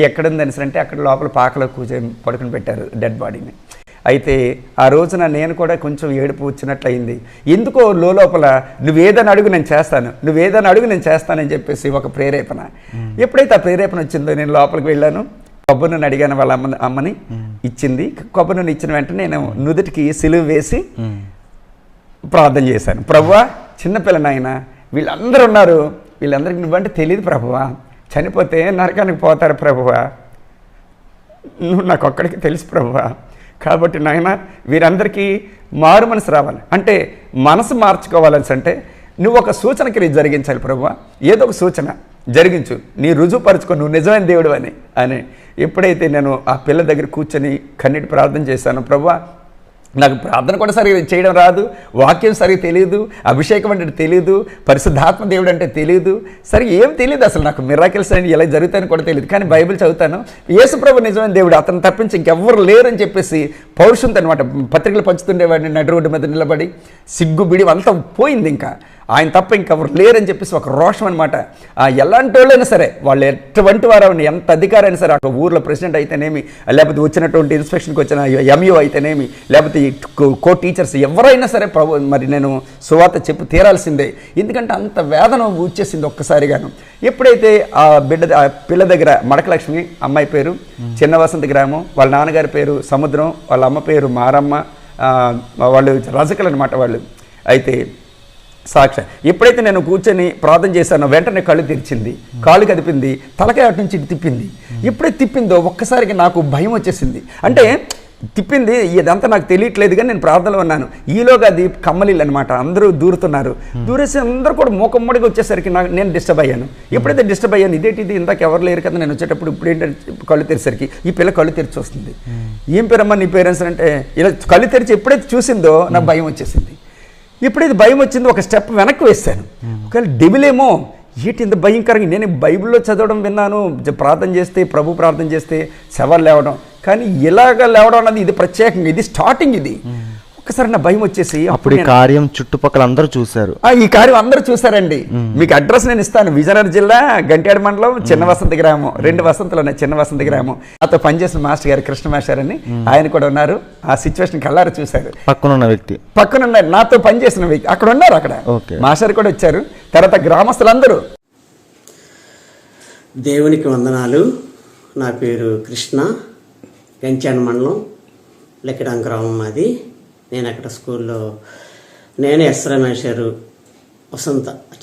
ఎక్కడుంది అనేసి అంటే అక్కడ లోపల పాకలో కూర్చొని పడుకుని పెట్టారు డెడ్ బాడీని. అయితే ఆ రోజున నేను కూడా కొంచెం ఏడుపు వచ్చినట్లయింది. ఎందుకో లోపల నువ్వేదని అడుగు నేను చేస్తానని చెప్పేసి ఒక ప్రేరేపణ. ఎప్పుడైతే ఆ ప్రేరేపణ వచ్చిందో నేను లోపలికి వెళ్ళాను. కొబ్బరి నూనె అడిగాను, వాళ్ళ అమ్మని ఇచ్చింది. కొబ్బరి నూనె ఇచ్చిన వెంటనే నేను నుదుటికి సిలువ వేసి ప్రార్థన చేశాను. ప్రభువా, చిన్నపిల్లనాయన వీళ్ళందరూ ఉన్నారు, వీళ్ళందరికీ నువ్వంటే తెలియదు ప్రభువా, చనిపోతే నరకానికి పోతారు ప్రభువా, నువ్వు నాకు ఒక్కడికి తెలుసు ప్రభువా, కాబట్టి నాయన వీరందరికీ మారు మనసు రావాలి అంటే మనసు మార్చుకోవాలని అంటే నువ్వు ఒక సూచన క్రియ జరిగించాలి ప్రభువా, ఏదో ఒక సూచన జరిగించు, నీ రుజువుపరచుకో నువ్వు నిజమైన దేవుడు అని ఎప్పుడైతే నేను ఆ పిల్ల దగ్గర కూర్చొని కన్నీటి ప్రార్థన చేశాను, ప్రభువా నాకు ప్రార్థన కూడా సరిగ్గా చేయడం రాదు, వాక్యం సరిగ్గా తెలియదు, అభిషేకం అంటే తెలియదు, పరిశుద్ధాత్మ దేవుడు అంటే తెలియదు, సరిగ్గా ఏం తెలియదు, అసలు నాకు మిరాకిల్స్ అని ఎలా జరుగుతాయని కూడా తెలియదు, కానీ బైబిల్ చదువుతాను, యేసుప్రభు నిజమైన దేవుడు, అతను తప్పించి ఇంకెవ్వరు లేరని చెప్పేసి పౌరుషంతో అనమాట పత్రికలు పంచుతుండేవాడిని, నడి రోడ్డు మీద నిలబడి సిగ్గు బిడి అంతా పోయింది, ఇంకా ఆయన తప్ప ఇంకెవరు లేరని చెప్పేసి ఒక రోషం అనమాట. ఎలాంటి వాళ్ళైనా సరే వాళ్ళు ఎటువంటి వారైనా ఎంత అధికారైనా సరే, ఒక ఊర్లో ప్రెసిడెంట్ అయితేనేమి, లేకపోతే వచ్చినటువంటి ఇన్స్పెక్షన్కి వచ్చిన ఎంఈఓ అయితేనేమి, లేకపోతే కో టీచర్స్ ఎవరైనా సరే మరి నేను సువార్త చెప్పి తీరాల్సిందే, ఎందుకంటే అంత వేదన వచ్చేసింది ఒక్కసారిగాను. ఎప్పుడైతే ఆ పిల్ల దగ్గర మడకలక్ష్మి అమ్మాయి పేరు చిన్న వసంత గ్రామం, వాళ్ళ నాన్నగారి పేరు సముద్రం, వాళ్ళ అమ్మ పేరు మారమ్మ, వాళ్ళు రజకలు అనమాట వాళ్ళు. అయితే సాక్షి ఎప్పుడైతే నేను కూర్చొని ప్రార్థన చేశానో వెంటనే కళ్ళు తెరిచింది, కాళ్ళు కదిపింది, తలకాయ అటు నుంచి తిప్పింది. ఎప్పుడైతే తిప్పిందో ఒక్కసారికి నాకు భయం వచ్చేసింది. అంటే తిప్పింది ఇదంతా నాకు తెలియట్లేదు, కానీ నేను ప్రార్థనలో ఉన్నాను. ఈలోగా అది కమ్మలిల్లు అనమాట, అందరూ దూరుతున్నారు. దూరేసి అందరూ కూడా మూకమ్మడిగా వచ్చేసరికి నేను డిస్టర్బ్ అయ్యాను. ఎప్పుడైతే డిస్టర్బ్ అయ్యాను, ఇదేంటిది ఇందాక ఎవరు లేరు కదా నేను వచ్చేటప్పుడు, ఇప్పుడు ఏంటంటే కళ్ళు తెరిసరికి ఈ పిల్ల కళ్ళు తెరిచి వస్తుంది. ఏం పేరమ్మా నీ పేరెంట్స్ అంటే, ఇలా కళ్ళు తెరిచి ఎప్పుడైతే చూసిందో నాకు భయం వచ్చేసింది. ఎప్పుడైతే భయం వచ్చిందో ఒక స్టెప్ వెనక్కి వేస్తాను. ఒకవేళ డెవిలేమో ఏంటి ఇంత భయంకరంగా, నేను బైబిల్లో చదవడం విన్నాను, ప్రార్థన చేస్తే ప్రభు ప్రార్థన చేస్తే శవాలు లేవడం, కానీ ఇలాగ లేవడం అన్నది ఇది ప్రత్యేకంగా, ఇది స్టార్టింగ్. ఇది ఒక్కసారి నా భయం వచ్చేసి అప్పుడు ఈ కార్యం చుట్టుపక్కల అందరూ చూశారు. ఈ కార్యం అందరూ చూసారండి. మీకు అడ్రస్ నేను ఇస్తాను, విజయనగరం జిల్లా గంట్యాడ మండలం చిన్న వసంత గ్రామం, 2 వసంతలు ఉన్నాయి, చిన్న వసంత గ్రామం. నాతో పనిచేసిన మాస్టర్ గారు కృష్ణ మాస్టర్ అని ఆయన కూడా ఉన్నారు. ఆ సిచ్యువేషన్ కల్లారు చూశారు. పక్కనున్న వ్యక్తి నాతో పనిచేసిన వ్యక్తి అక్కడ ఉన్నారు. అక్కడ మాస్టర్ కూడా వచ్చారు. తర్వాత గ్రామస్తులందరూ. దేవునికి వందనాలు. నా పేరు కృష్ణ, గంట్యాడ మండలం లెక్కడం గ్రామం అది. నేను అక్కడ స్కూల్లో ఎస్ రమేష్ గారు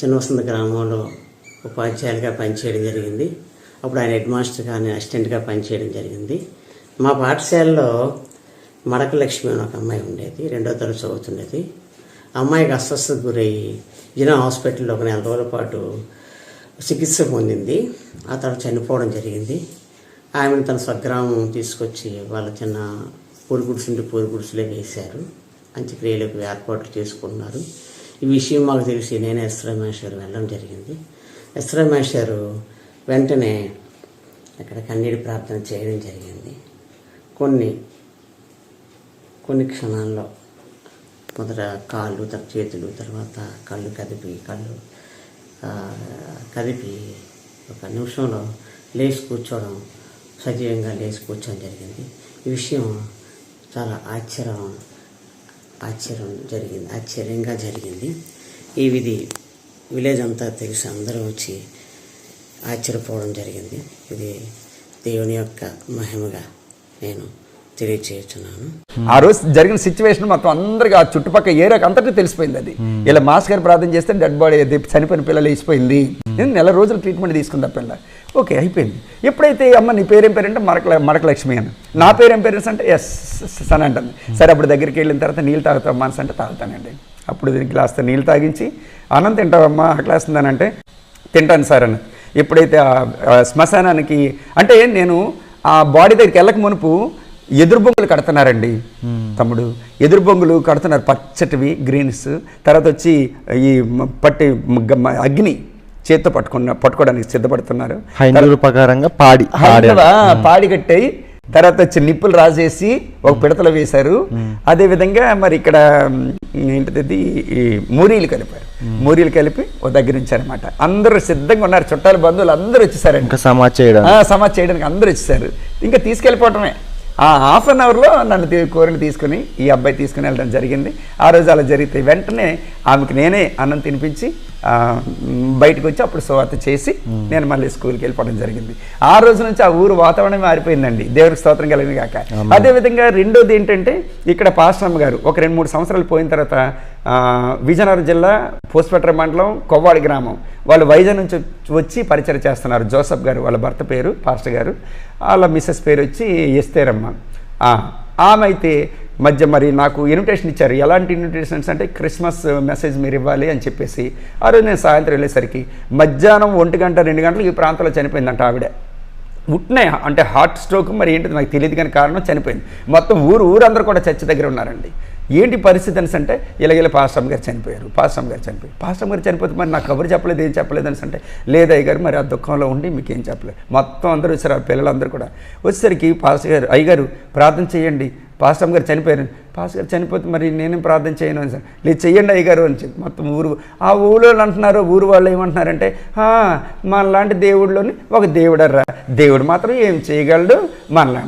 చిన్న వసంత గ్రామంలో ఉపాధ్యాయులుగా పనిచేయడం జరిగింది. అప్పుడు ఆయన హెడ్ మాస్టర్గా, నేను అసిస్టెంట్గా పనిచేయడం జరిగింది. మా పాఠశాలలో మడకలక్ష్మి అని ఒక అమ్మాయి ఉండేది, 2వ తరగతి చదువుతుండేది. అమ్మాయికి అస్వస్థతకు గురయ్యి జిల్లా హాస్పిటల్లో ఒక 4 రోజుల పాటు చికిత్స పొందింది. ఆ తర్వాత చనిపోవడం జరిగింది. ఆమెను తన స్వగ్రామం తీసుకొచ్చి వాళ్ళ చిన్న పూరి గుడిసెలో వేశారు. అంత్యక్రియలకు ఏర్పాట్లు చేసుకుంటున్నారు. ఈ విషయం మాకు తెలిసి నేను ఎస్ రమేష్ గారు వెళ్ళడం జరిగింది. ఎస్ రమేష్ గారు వెంటనే అక్కడ కన్నీటి ప్రార్థన చేయడం జరిగింది. కొన్ని క్షణాల్లో మొదట కాళ్ళు, చేతులు, తర్వాత కళ్ళు కదిపి 1 నిమిషంలో లేచి కూర్చోవడం, సజీవంగా లేచి కూర్చోవడం జరిగింది. ఈ విషయం చాలా ఆశ్చర్యంగా జరిగింది. ఈ విలేజ్ అంతా తెలిసి అందరూ వచ్చి ఆశ్చర్యపోవడం జరిగింది. ఇది దేవుని యొక్క మహిమగా నేను తెలియచేస్తున్నాను. ఆ రోజు జరిగిన సిచ్యువేషన్ మొత్తం అందరికీ ఆ చుట్టుపక్కల ఏరియాకి అంతటికీ తెలిసిపోయింది. అది ఇలా మాస్టర్ గారు ప్రార్థన చేస్తే డెడ్ బాడీ చనిపోయిన పిల్లలు వేసిపోయింది. నేను 4 రోజులు ట్రీట్మెంట్ తీసుకున్న పిల్ల ఓకే అయిపోయింది. ఎప్పుడైతే అమ్మ నీ పేరేం పేరంటే మడకలక్ష్మి అని, నా పేరేం పేరెంట్స్ అంటే ఎస్ అని అంటుంది. సరే అప్పుడు దగ్గరికి వెళ్ళిన తర్వాత నీళ్ళు తాగుతావు మనసు అంటే తాగుతానండి. అప్పుడు గ్లాస్తో నీళ్ళు తాగించి అన్నం తింటావమ్మా ఆకలేస్తుందని అంటే తింటాను సార్ అని. ఎప్పుడైతే శ్మశానానికి అంటే నేను ఆ బాడీ దగ్గరికి వెళ్ళక మునుపు ఎదురు బొంగులు కడుతున్నారండి తమ్ముడు, ఎదురు బొంగులు కడుతున్నారు పచ్చటివి గ్రీన్స్. తర్వాత వచ్చి ఈ పట్టి అగ్ని చేత్తో పట్టుకోవడానికి సిద్ధపడుతున్నారు. ప్రకారంగా పాడి కట్టాయి. తర్వాత వచ్చి నిప్పులు రాసేసి ఒక పిడతలో వేశారు. అదేవిధంగా మరి ఇక్కడ ఏంటిది ఈ మూరీలు కలిపి ఒక దగ్గర ఉంచారనమాట. అందరూ సిద్ధంగా ఉన్నారు, చుట్టాలు బంధువులు అందరూ వచ్చేసారండి. సమాజ్ చేయడానికి అందరూ వచ్చేసారు. ఇంకా తీసుకెళ్ళిపోవటమే. ఆ 1/2 అవర్లో నన్ను కోరిని తీసుకుని ఈ అబ్బాయి తీసుకుని వెళ్ళడం జరిగింది. ఆ రోజు అలా జరిగితే వెంటనే ఆమెకు నేనే అన్నం తినిపించి బయటకు వచ్చి అప్పుడు సువార్త చేసి నేను మళ్ళీ స్కూల్కి వెళ్ళిపోవడం జరిగింది. ఆ రోజు నుంచి ఆ ఊరు వాతావరణం మారిపోయిందండి. దేవుడికి స్తోత్రం కలిగిన కాక. అదేవిధంగా రెండోది ఏంటంటే ఇక్కడ పాస్టమ్మ గారు ఒక 2-3 సంవత్సరాలు పోయిన తర్వాత విజయనగరం జిల్లా పూసపట్ర మండలం కొవ్వాడి గ్రామం వాళ్ళు వైజాగ్ నుంచి వచ్చి పరిచయం చేస్తున్నారు. జోసఫ్ గారు వాళ్ళ భర్త పేరు, పాస్టర్ గారు, వాళ్ళ మిస్సెస్ పేరు వచ్చి ఎస్తేరమ్మ. ఆమె అయితే మధ్య మరి నాకు ఇన్విటేషన్ ఇచ్చారు. ఎలాంటి ఇన్విటేషన్స్ అంటే క్రిస్మస్ మెసేజ్ మీరు ఇవ్వాలి అని చెప్పేసి. ఆ రోజు నేను సాయంత్రం వెళ్ళేసరికి మధ్యాహ్నం 1 గంట 2 గంటలకు ఈ ప్రాంతంలో చనిపోయిందంట ఆవిడ. ఉట్నే అంటే హార్ట్ స్ట్రోక్ మరి ఏంటిది నాకు తెలియదు, కానీ కారణం చనిపోయింది. మొత్తం ఊరందరూ కూడా చర్చి దగ్గర ఉన్నారండి. ఏంటి పరిస్థితి అనేసి అంటే ఇలాగ పాస్టమ్ గారు చనిపోయారు. పాస్టమ్ గారు చనిపోతే మరి నాకు కబురు చెప్పలేదు, ఏం చెప్పలేదు అనేసి అంటే లేదయ్య గారు మరి ఆ దుఃఖంలో ఉండి మీకు ఏం చెప్పలేదు. మొత్తం అందరూ వచ్చారు, ఆ పిల్లలందరూ కూడా వచ్చేసరికి పాస్టర్ గారు అయ్యగారు ప్రార్థన చేయండి, పాస్టమ్ గారు చనిపోయారు. పాస్టర్ గారు చనిపోతే మరి నేనేం ప్రార్థన చేయను అని సార్. లేదు చెయ్యండి అయ్యగారు అని చెప్పి మొత్తం ఆ ఊళ్ళో అంటున్నారు. ఊరు వాళ్ళు ఏమంటున్నారంటే మనలాంటి దేవుళ్ళని ఒక దేవుడర్రా, దేవుడు మాత్రం ఏం చేయగలడు,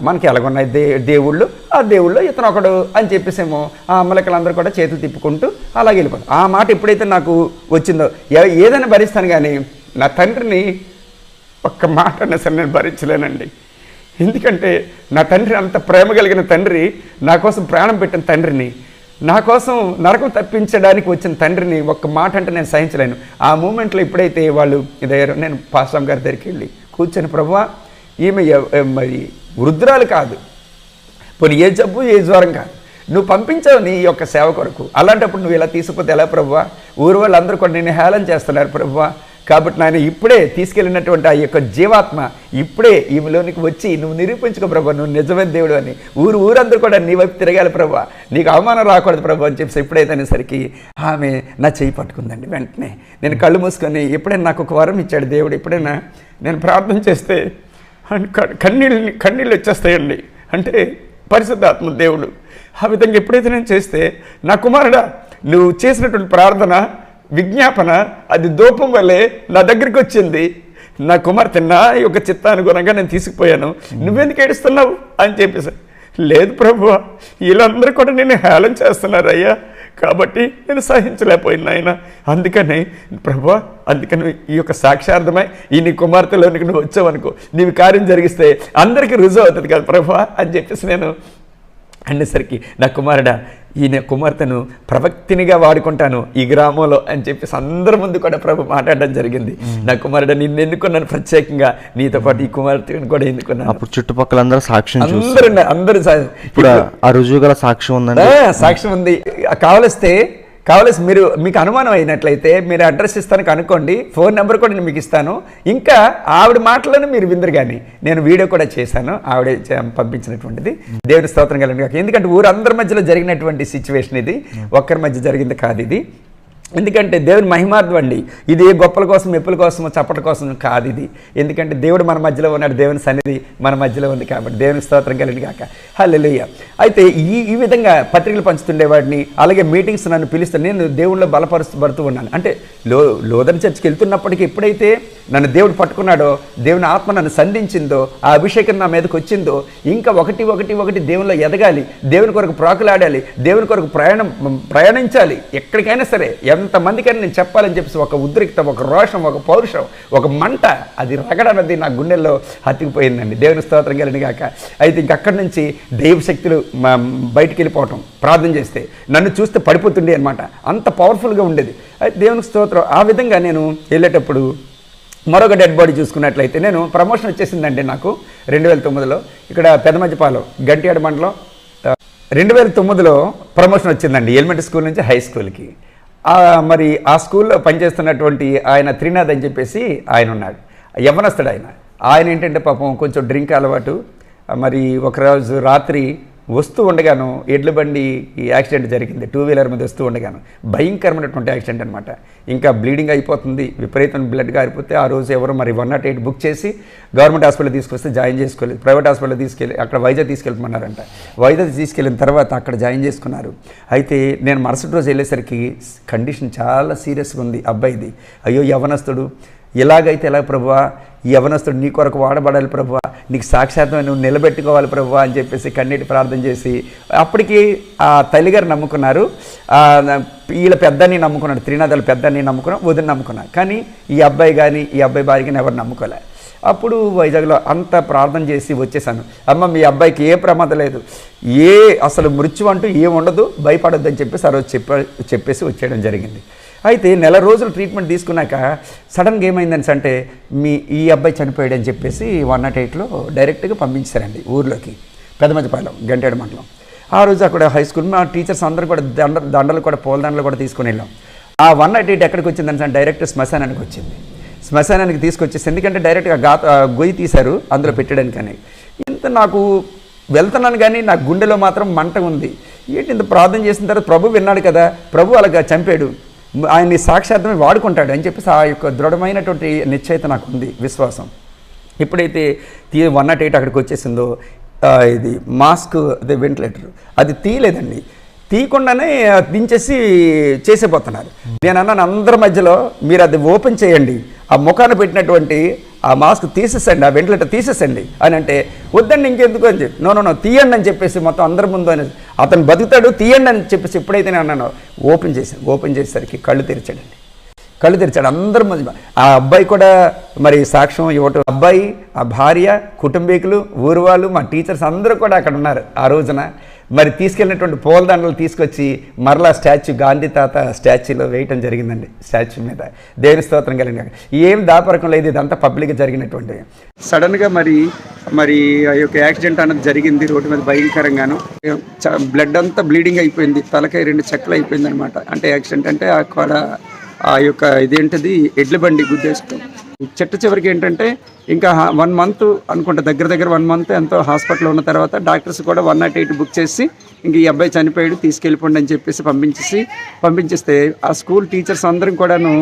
మనకి ఎలాగున్నాయి దేవుళ్ళు, ఆ దేవుళ్ళు ఇతను ఒకడు అని చెప్పేసేమో ఆ అమ్మలక్కలందరూ కూడా చేతులు తిప్పుకుంటూ అలాగే వెళ్ళిపోతారు. ఆ మాట ఎప్పుడైతే నాకు వచ్చిందో ఏదైనా భరిస్తాను, కానీ నా తండ్రిని ఒక్క మాట అన్నా సరే నేను భరించలేనండి. ఎందుకంటే నా తండ్రి అంత ప్రేమ కలిగిన తండ్రి, నా కోసం ప్రాణం పెట్టిన తండ్రిని, నా కోసం నరకం తప్పించడానికి వచ్చిన తండ్రిని ఒక్క మాట అంటే నేను సహించలేను. ఆ మూమెంట్లో ఎప్పుడైతే వాళ్ళు ఇదయ్యారో నేను పాస్టర్ గారి దగ్గరికి వెళ్ళి కూర్చొని, ప్రభువా ఈమె మరి వృద్ధురాలు కాదు, పోనీ ఏ జబ్బు ఏ జ్వరం కాదు, నువ్వు పంపించావు నీ యొక్క సేవ కొరకు, అలాంటప్పుడు నువ్వు ఇలా తీసుకుపోతే ఎలా ప్రభువా? ఊరు వాళ్ళందరూ కూడా నేను హేళన చేస్తున్నారు ప్రభువా. కాబట్టి నాయన ఇప్పుడే తీసుకెళ్ళినటువంటి ఆ యొక్క జీవాత్మ ఇప్పుడే ఈమెలోనికి వచ్చి నువ్వు నిరూపించుకో ప్రభా, నువ్వు నిజమైన దేవుడు అని ఊరందరూ కూడా నీ వైపు తిరగాలి ప్రభా, నీకు అవమానం రాకూడదు ప్రభా అని చెప్పి ఎప్పుడైతే అనేసరికి ఆమె నా చేయి పట్టుకుందండి. వెంటనే నేను కళ్ళు మూసుకొని, ఎప్పుడైనా నాకు ఒక వరం ఇచ్చాడు దేవుడు, ఎప్పుడైనా నేను ప్రార్థన చేస్తే కన్నీళ్ళు వచ్చేస్తాయండి. అంటే పరిశుద్ధాత్మ దేవుడు ఆ విధంగా ఎప్పుడైతే నేను చేస్తే, నా కుమారుడా నువ్వు చేసినటువంటి ప్రార్థన విజ్ఞాపన అది ధూపం వల్లే నా దగ్గరికి వచ్చింది, నా కుమార్తె నా యొక్క చిత్తానుగుణంగా నేను తీసుకుపోయాను, నువ్వెందుకు ఏడుస్తున్నావు అని చెప్పేసి. లేదు ప్రభువా, వీళ్ళందరూ కూడా నేను హేళన చేస్తున్నారు అయ్యా, కాబట్టి నేను సహించలేకపోయినా ఆయన. అందుకని ప్రభువా, అందుకని ఈ యొక్క సాక్షార్థమై ఈ నీ కుమార్తెలోనికి నువ్వు వచ్చావనుకో, నీవు కార్యం జరిగిస్తే అందరికీ రుజువు అవుతుంది కదా ప్రభువా అని చెప్పేసి నేను అనేసరికి, నా కుమారుడా ఈయన కుమార్తెను ప్రవక్తినిగా వాడుకుంటాను ఈ గ్రామంలో అని చెప్పేసి అందరి ముందు కూడా ప్రభు మాట్లాడడం జరిగింది. నా కుమారుడు నిన్ను ఎన్నుకున్నాను, ప్రత్యేకంగా నీతో పాటు ఈ కుమార్తెను కూడా ఎన్నుకున్నాను. అప్పుడు చుట్టుపక్కల అందరూ సాక్ష్యం, అందరూ ఇప్పుడు ఆ రుజువు గల సాక్ష్యం ఉందండి. సాక్ష్యం ఉంది. కావలసి మీకు అనుమానం అయినట్లయితే మీరు అడ్రస్ ఇస్తాను కనుక్కోండి, ఫోన్ నెంబర్ కూడా నేను మీకు ఇస్తాను. ఇంకా ఆవిడ మాటలను మీరు విందరు. కానీ నేను వీడియో కూడా చేశాను, ఆవిడ పంపించినటువంటిది. దేవుని స్తోత్రం కలండి. ఎందుకంటే ఊరందరి మధ్యలో జరిగినటువంటి సిచ్యువేషన్ ఇది, ఒక్కరి మధ్య జరిగింది కాదు ఇది. ఎందుకంటే దేవుని మహిమార్థం అండి ఇది, గొప్పల కోసం మెప్పుల కోసం చప్పటి కోసం కాదు ఇది. ఎందుకంటే దేవుడు మన మధ్యలో ఉన్నాడు, దేవుని సన్నిధి మన మధ్యలో ఉంది కాబట్టి దేవునికి స్తోత్రం కలిగింది కాక హల్లెలూయా. అయితే ఈ విధంగా పత్రికలు పంచుతుండేవాడిని, అలాగే మీటింగ్స్ నన్ను పిలుస్తాను, నేను దేవుళ్ళలో బలపరుస్తూ ఉన్నాను. అంటే లోదన చర్చికి వెళ్తున్నప్పటికీ ఎప్పుడైతే నన్ను దేవుడు పట్టుకున్నాడో, దేవుని ఆత్మ నన్ను సంధించిందో, ఆ అభిషేకం నా మీదకి వచ్చిందో, ఇంకా ఒకటి దేవునిలో ఎదగాలి, దేవుని కొరకు ప్రాకులాడాలి, దేవుని కొరకు ప్రయాణించాలి, ఎక్కడికైనా సరే ఎంతమందికైనా నేను చెప్పాలని చెప్పేసి ఒక ఉద్రిక్త, ఒక రోషం, ఒక పౌరుషం, ఒక మంట అది రగడన్నది నా గుండెల్లో హత్తుకుపోయిందండి. దేవుని స్తోత్రం కలిగిన గాక. అయితే ఇంకక్కడి నుంచి దైవశక్తులు బయటికి వెళ్ళిపోవటం, ప్రార్థన చేస్తే నన్ను చూస్తే పడిపోతుండే అనమాట, అంత పవర్ఫుల్గా ఉండేది. అయితే దేవునికి స్తోత్రం. ఆ విధంగా నేను వెళ్ళేటప్పుడు మరొక డెడ్ బాడీ చూసుకున్నట్లయితే, నేను ప్రమోషన్ వచ్చేసిందండి నాకు 2009లో ఇక్కడ పెదమజ్జిపాలెం గంట్యాడ మండలం 2009లో ప్రమోషన్ వచ్చిందండి, ఎలిమెంటరీ స్కూల్ నుంచి హై స్కూల్కి. మరి ఆ స్కూల్లో పనిచేస్తున్నటువంటి ఆయన త్రినాథ్ అని చెప్పేసి ఆయన ఉన్నాడు, యవ్వనస్తుడు ఆయన ఏంటంటే పాపం కొంచెం డ్రింక్ అలవాటు. మరి ఒకరోజు రాత్రి వస్తూ ఉండగాను ఎడ్ల బండి యాక్సిడెంట్ జరిగింది, 2 వీలర్ మీద వస్తూ ఉండగాను. భయంకరమైనటువంటి యాక్సిడెంట్ అనమాట. ఇంకా బ్లీడింగ్ అయిపోతుంది, విపరీతమైన బ్లడ్ గారిపోతే ఆ రోజు ఎవరు మరి 108 బుక్ చేసి గవర్నమెంట్ హాస్పిటల్ తీసుకొస్తే జాయిన్ చేసుకోలేదు, ప్రైవేట్ హాస్పిటల్ తీసుకెళ్ళి అక్కడ వైజాగ్ తీసుకెళ్తున్నారంట. వైజాగ్ తీసుకెళ్ళిన తర్వాత అక్కడ జాయిన్ చేసుకున్నారు. అయితే నేను మరుసటి రోజు వెళ్ళేసరికి కండిషన్ చాలా సీరియస్గా ఉంది అబ్బాయిది. అయ్యో యవ్వనస్తుడు, ఎలాగైతే ఎలా ప్రభువా, ఈ యవ్వనస్తుడు నీ కొరకు వాడబడాలి ప్రభువా, నీకు సాక్షాత్వం నువ్వు నిలబెట్టుకోవాలి ప్రభువా అని చెప్పేసి కన్నీటి ప్రార్థన చేసి, అప్పటికి ఆ తల్లిగారు నమ్ముకున్నారు, వీళ్ళ పెద్దని నమ్ముకున్నాడు, త్రినాథాల పెద్దని నమ్ముకున్నాడు, వదిన నమ్ముకున్నాడు. కానీ ఈ అబ్బాయి కానీ ఈ అబ్బాయి భార్యని ఎవరు నమ్ముకోలే. అప్పుడు వైజాగ్లో అంత ప్రార్థన చేసి వచ్చేసాను. అమ్మ మీ అబ్బాయికి ఏ ప్రమాదం లేదు, అసలు మృత్యు అంటూ ఏముండదు, భయపడొద్దు అని చెప్పేసి ఆ రోజు చెప్పేసి వచ్చేయడం జరిగింది. అయితే నెల రోజులు ట్రీట్మెంట్ తీసుకున్నాక సడన్గా ఏమైందని అంటే ఈ అబ్బాయి చనిపోయాడని చెప్పేసి 108లో డైరెక్ట్గా పంపించారండి ఊర్లోకి, పెదమజ్జిపాలెం గంటేడు మండలం. ఆ రోజు అక్కడ హై స్కూల్ మా టీచర్స్ అందరూ కూడా దండలు కూడా పూలదండలు కూడా తీసుకుని వెళ్ళాం. ఆ 198 ఎక్కడికి వచ్చిందని డైరెక్ట్ శ్మశానానికి వచ్చింది. శ్మశానానికి తీసుకొచ్చేసి ఎందుకంటే డైరెక్ట్గా గొయ్యి తీశారు అందులో పెట్టడానికని. ఇంత నాకు వెళ్తున్నాను కానీ నా గుండెలో మాత్రం మంట ఉంది. ఏంటి ఇంత ప్రార్థన చేసిన తర్వాత ప్రభు విన్నాడు కదా, ప్రభు అలాగా చంపాడు, ఆయన్ని సాక్షాత్మే వాడుకుంటాడు అని చెప్పేసి ఆ యొక్క దృఢమైనటువంటి నిశ్చయిత నాకు ఉంది, విశ్వాసం. ఎప్పుడైతే 108 అక్కడికి వచ్చేసిందో ఇది మాస్క్ అదే వెంటిలేటర్ అది తీయలేదండి, తీయకుండానే దించేసి చేసేపోతున్నారు. నేను అన్నాను అందరి మధ్యలో మీరు అది ఓపెన్ చేయండి, ఆ ముఖాన్ని పెట్టినటువంటి ఆ మాస్క్ తీసేసండి, ఆ వెంటిలేటర్ తీసేసండి అని అంటే వద్దండి ఇంకెందుకు అని చెప్పి నో తీయండి అని చెప్పేసి మొత్తం అందరి ముందు అని అతను బతుకుతాడు తీయండి అని చెప్పేసి ఎప్పుడైతే నేను అన్నానో ఓపెన్ చేసేసరికి కళ్ళు తెరిచాడండి. కళ్ళు తెరిచాడు అందరి మధ్య. ఆ అబ్బాయి కూడా మరి సాక్ష్యం ఇవ్వటం, అబ్బాయి, ఆ భార్య, కుటుంబీకులు, ఊరు వాళ్ళు, మా టీచర్స్ అందరూ కూడా అక్కడ ఉన్నారు. ఆ రోజున మరి తీసుకెళ్ళినటువంటి పూలదండలు తీసుకొచ్చి మరలా స్టాచ్యూ, గాంధీ తాత స్టాచ్యూలో వేయటం జరిగిందండి. స్టాచ్యూ మీద దేవుని స్తోత్రం కలిగిన ఏం దాపరకం లేదు, ఇదంతా పబ్లిక్గా జరిగినటువంటివి. సడన్గా మరి ఆ యొక్క యాక్సిడెంట్ అన్నది జరిగింది రోడ్డు మీద భయంకరంగాను. బ్లడ్ అంతా బ్లీడింగ్ అయిపోయింది, తలకాయ 2 చెక్కలు అయిపోయింది అనమాట. అంటే యాక్సిడెంట్ అంటే అక్కడ ఆ యొక్క ఇదేంటిది ఎడ్ల బండి గుద్దేసుకో. చెట్టు చివరికి ఏంటంటే ఇంకా 1 మంత్ అనుకుంటా, దగ్గర 1 మంత్ ఎంతో హాస్పిటల్లో ఉన్న తర్వాత డాక్టర్స్ కూడా 108 బుక్ చేసి ఇంక ఈ అబ్బాయి చనిపోయాడు తీసుకెళ్ళిపోండి అని చెప్పేసి పంపించేస్తే ఆ స్కూల్ టీచర్స్ అందరం కూడాను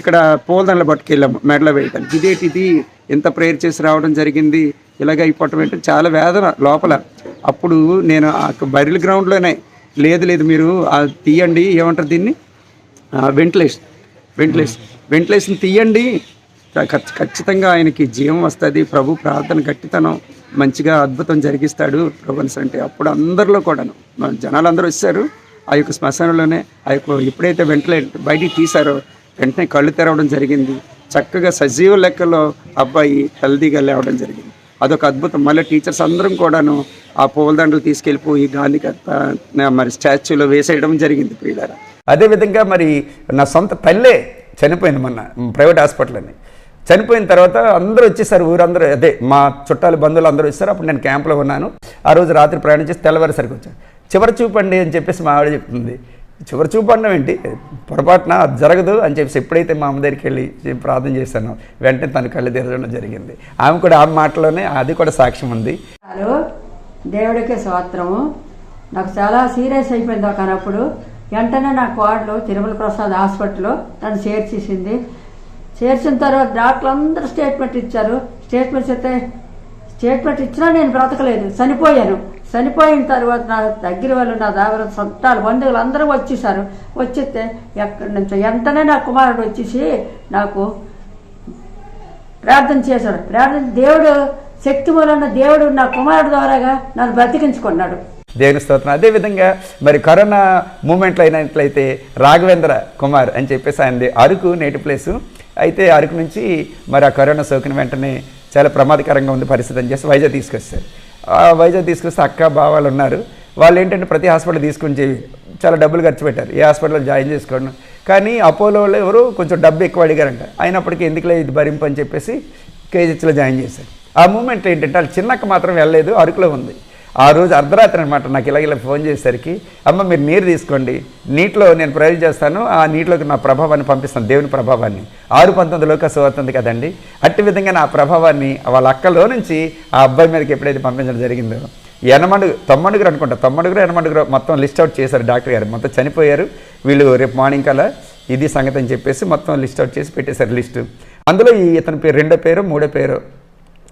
ఇక్కడ పూలదండలు పట్టుకెళ్ళాము మెడలో వేయడానికి. ఇదేంటిది ఎంత ప్రేయర్ చేసి రావడం జరిగింది, ఇలాగ అయిపోవటం ఏంటంటే చాలా వేదన లోపల. అప్పుడు నేను ఆ బరిల్ గ్రౌండ్లోనే లేదు మీరు తీయండి, ఏమంటారు దీన్ని, వెంటిలేషన్ తీయండి, ఖచ్చితంగా ఆయనకి జీవం వస్తుంది, ప్రభు ప్రార్థన గట్టితనం మంచిగా అద్భుతం జరిగిస్తాడు ప్రభు అంటే. అప్పుడు అందరిలో కూడాను జనాలందరూ వచ్చారు. ఆ యొక్క శ్మశానంలోనే ఆ యొక్క ఎప్పుడైతే వెంటిలేటర్ బయటికి తీశారో వెంటనే కళ్ళు తెరవడం జరిగింది. చక్కగా సజీవ లెక్కలో అబ్బాయి హెల్దీగా లేవడం జరిగింది. అదొక అద్భుతం. మళ్ళీ టీచర్స్ అందరం కూడాను ఆ పూలదండలు తీసుకెళ్ళిపోయి గాంధీ మరి స్టాచ్యూలో వేసేయడం జరిగింది ప్రియులారా. అదేవిధంగా మరి నా సొంత తల్లే చనిపోయింది మొన్న ప్రైవేట్ హాస్పిటల్ని. చనిపోయిన తర్వాత అందరూ వచ్చేసారు, ఊరందరూ అదే మా చుట్టాలు బంధువులు అందరూ వచ్చారు. అప్పుడు నేను క్యాంప్లో ఉన్నాను. ఆ రోజు రాత్రి ప్రయాణం చేసి తెల్లవారేసరికి వచ్చాను. చివరి చూపండి అని చెప్పేసి మా ఆవిడ చెప్తుంది. చివరి చూపడం ఏంటి, పొరపాటున అది జరగదు అని చెప్పేసి ఎప్పుడైతే మా అమ్మ దగ్గరికి వెళ్ళి ప్రార్థన చేశానో వెంటనే తన కళ్ళు తెరవడం జరిగింది. ఆమె కూడా ఆ మాటలోనే అది కూడా సాక్ష్యం ఉంది. దేవుడికి స్తోత్రము. నాకు చాలా సీరియస్ అయిపోయింది ఒకనప్పుడు. వెంటనే నా కోడలు తిరుమల ప్రసాద్ హాస్పిటల్లో నన్ను చేర్చేసింది. చేర్చిన తర్వాత డాక్టర్లు అందరూ స్టేట్మెంట్ ఇచ్చారు. స్టేట్మెంట్ ఇచ్చినా నేను బ్రతకలేదు, చనిపోయిన తర్వాత నా దగ్గర వాళ్ళు, నా దగ్గర చుట్టాలు, బంధువులు అందరూ వచ్చేసారు. వచ్చేస్తే ఎక్కడి నుంచో వెంటనే నా కుమారుడు వచ్చేసి నాకు ప్రార్థన చేశాడు. దేవుడు శక్తి మూలన దేవుడు నా కుమారుడు ద్వారాగా నన్ను బ్రతికించుకున్నాడు. దేవుని స్తోత్రం. అదేవిధంగా మరి కరోనా మూమెంట్లో అయినట్లయితే రాఘవేంద్ర కుమార్ అని చెప్పేసి ఆయనది అరకు నేటివ్ ప్లేసు. అయితే అరకు నుంచి మరి ఆ కరోనా సోకిన వెంటనే చాలా ప్రమాదకరంగా ఉంది పరిస్థితి అని చేసి వైజాగ్ తీసుకొస్తారు. వైజాగ్ తీసుకొస్తే అక్క బావాళ్ళు ఉన్నారు. వాళ్ళు ఏంటంటే ప్రతి హాస్పిటల్ తీసుకుని చాలా డబ్బులు ఖర్చు పెట్టారు ఏ హాస్పిటల్లో జాయిన్ చేసుకోవడం. కానీ అపోలోలో ఎవరు కొంచెం డబ్బు ఎక్కువ అడిగారంట. అయినప్పటికీ ఎందుకులే ఇది భరింపు అని చెప్పేసి కేజీహెచ్లో జాయిన్ చేశారు. ఆ మూమెంట్ ఏంటంటే వాళ్ళు చిన్నక్క మాత్రం వెళ్ళలేదు, అరకులో ఉంది. ఆ రోజు అర్ధరాత్రి అనమాట నాకు ఇలా ఫోన్ చేసేసరికి, అమ్మ మీరు నీరు తీసుకోండి, నీటిలో నేను ప్రయోజనం చేస్తాను, ఆ నీటిలోకి నా ప్రభావాన్ని పంపిస్తాను, దేవుని ప్రభావాన్ని. 6:19 సువార్త కదండి. అట్టి విధంగా నా ప్రభావాన్ని వాళ్ళ అక్కలో నుంచి ఆ అబ్బాయి మీదకి ఎప్పుడైతే పంపించడం జరిగిందో 90 అనుకుంటా, 90 మొత్తం లిస్ట్ అవుట్ చేశారు డాక్టర్ గారు. మొత్తం చనిపోయారు వీళ్ళు, రేపు మార్నింగ్ కల్లా ఇది సంగతి అని చెప్పేసి మొత్తం లిస్ట్ అవుట్ చేసి పెట్టేశారు లిస్టు. అందులో ఇతని పేరు 2వ పేరు 3వ పేరు.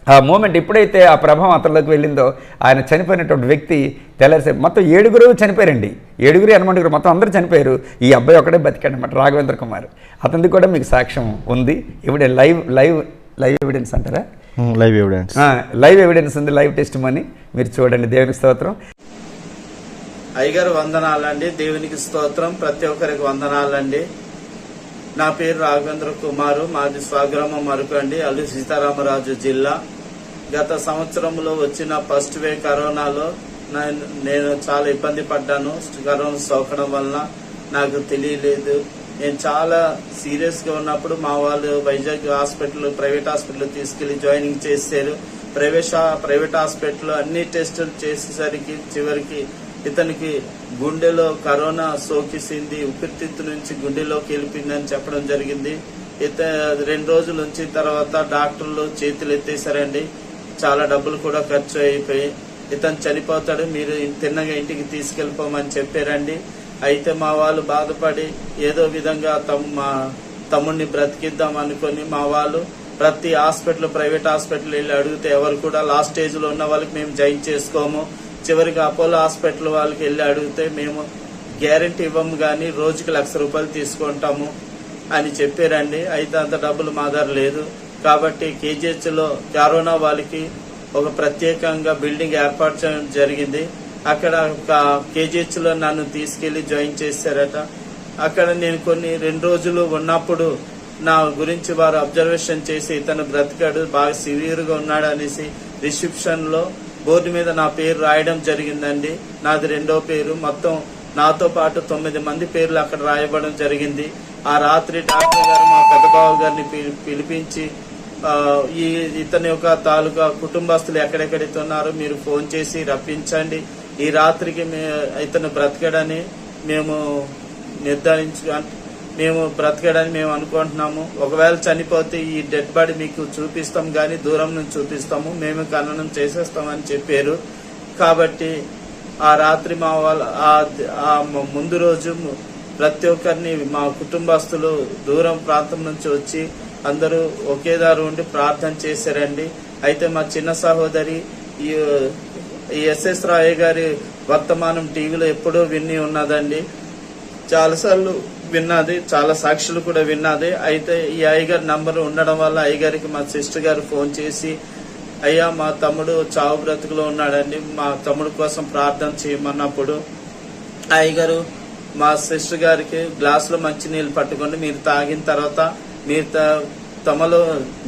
ఆ మూమెంట్ ఎప్పుడైతే ఆ ప్రభావం అతనిలోకి వెళ్ళిందో ఆయన చనిపోయినటువంటి వ్యక్తి తెల్లారిసేపు మొత్తం 7 చనిపోయారండి. 7 8 మొత్తం అందరూ చనిపోయారు. ఈ అబ్బాయి ఒకటే బతికాడు అన్నమాట, రాఘవేంద్ర కుమార్. అతనిది కూడా మీకు సాక్ష్యం ఉంది. ఎవిడెన్స్ లైవ్ ఎవిడెన్స్ అంటారా, లైవ్ ఎవిడెన్స్ ఉంది, లైవ్ టెస్ట్ మనీ మీరు చూడండి. దేవునికి స్తోత్రం. అయ్యగారు వందనాలండి, దేవునికి స్తోత్రం, ప్రతి ఒక్కరికి వందనాలండి. నా పేరు రాఘవేంద్ర కుమారు, మాది స్వగ్రామం అరకు అండి, అల్లూరి సీతారామరాజు జిల్లా. గత సంవత్సరంలో వచ్చిన ఫస్ట్ వేవ్ కరోనాలో నేను చాలా ఇబ్బంది పడ్డాను. కరోనా సోకడం వలన నాకు తెలియలేదు. నేను చాలా సీరియస్ గా ఉన్నప్పుడు మా వాళ్ళు వైజాగ్ హాస్పిటల్, ప్రైవేట్ హాస్పిటల్ తీసుకెళ్లి జాయినింగ్ చేశారు. ప్రైవేట్ హాస్పిటల్ అన్ని టెస్టులు చేసేసరికి చివరికి ఇతనికి గుండెలో కరోనా సోకిసింది, ఊపిరితిత్తు నుంచి గుండెలోకి వెళ్ళిపోయిందని చెప్పడం జరిగింది. 2 రోజుల నుంచి తర్వాత డాక్టర్లు చేతులు ఎత్తేసారండి. చాలా డబ్బులు కూడా ఖర్చు అయిపోయి ఇతను చనిపోతాడు, మీరు తిన్నగా ఇంటికి తీసుకెళ్ళిపోమని చెప్పారండి. అయితే మా వాళ్ళు బాధపడి ఏదో విధంగా మా తమ్ముడిని బ్రతికిద్దాం అనుకుని మా వాళ్ళు ప్రతి హాస్పిటల్, ప్రైవేట్ హాస్పిటల్ వెళ్ళి అడిగితే ఎవరు కూడా లాస్ట్ స్టేజ్ లో ఉన్న వాళ్ళకి మేము జాయిన్ చేసుకోము. చివరికి అపోలో హాస్పిటల్ వాళ్ళకి వెళ్ళి అడిగితే మేము గ్యారెంటీ ఇవ్వము కానీ రోజుకి ₹1,00,000 తీసుకుంటాము అని చెప్పారండి. అయితే అంత డబ్బులు మా దగ్గర లేదు కాబట్టి కేజీహెచ్ లో కరోనా వాళ్ళకి ఒక ప్రత్యేకంగా బిల్డింగ్ ఏర్పాటు చేయడం జరిగింది. అక్కడ ఒక కేజీహెచ్ లో నన్ను తీసుకెళ్లి జాయిన్ చేశారట. అక్కడ నేను 2 రోజులు ఉన్నప్పుడు నా గురించి వారు అబ్జర్వేషన్ చేసి ఇతను బ్రతికాడు, బాగా సివియర్ గా ఉన్నాడు అనేసి రిసెప్షన్ లో బోర్డు మీద నా పేరు రాయడం జరిగిందండి. నాది 2వ పేరు. మొత్తం నాతో పాటు 9 మంది పేర్లు అక్కడ రాయబడడం జరిగింది. ఆ రాత్రి డాక్టర్ గారు మా పెద్దబాబు గారిని పిలిపించి ఇతని యొక్క తాలూకా కుటుంబస్తులు ఎక్కడెక్కడైతే ఉన్నారో మీరు ఫోన్ చేసి రప్పించండి, ఈ రాత్రికి ఇతను బ్రతకడని మేము బ్రతకడని మేము అనుకుంటున్నాము. ఒకవేళ చనిపోతే ఈ డెడ్ బాడీ మీకు చూపిస్తాం కానీ దూరం నుంచి చూపిస్తాము, మేము ఖననం చేసేస్తామని చెప్పారు. కాబట్టి ఆ రాత్రి మా వాళ్ళ ముందు రోజు ప్రతి ఒక్కరిని మా కుటుంబస్తులు దూరం ప్రాంతం నుంచి వచ్చి అందరూ ఒకే దారి ఉండి ప్రార్థన చేశారండి. అయితే మా చిన్న సహోదరి ఈ ఎస్ఎస్ రాయ గారి వర్తమానం టీవీలో ఎప్పుడో విని ఉన్నదండి, చాలాసార్లు విన్నది, చాలా సాక్షులు కూడా విన్నది. అయితే ఈ అయ్యగారి నంబర్ ఉండడం వల్ల అయ్యగారికి మా సిస్టర్ గారు ఫోన్ చేసి, అయ్యా మా తమ్ముడు చావు బ్రతుకులో ఉన్నాడండి, మా తమ్ముడు కోసం ప్రార్థన చేయమన్నప్పుడు అయ్యగారు మా సిస్టర్ గారికి గ్లాసులో మంచినీళ్ళు పట్టుకొని మీరు తాగిన తర్వాత మీరు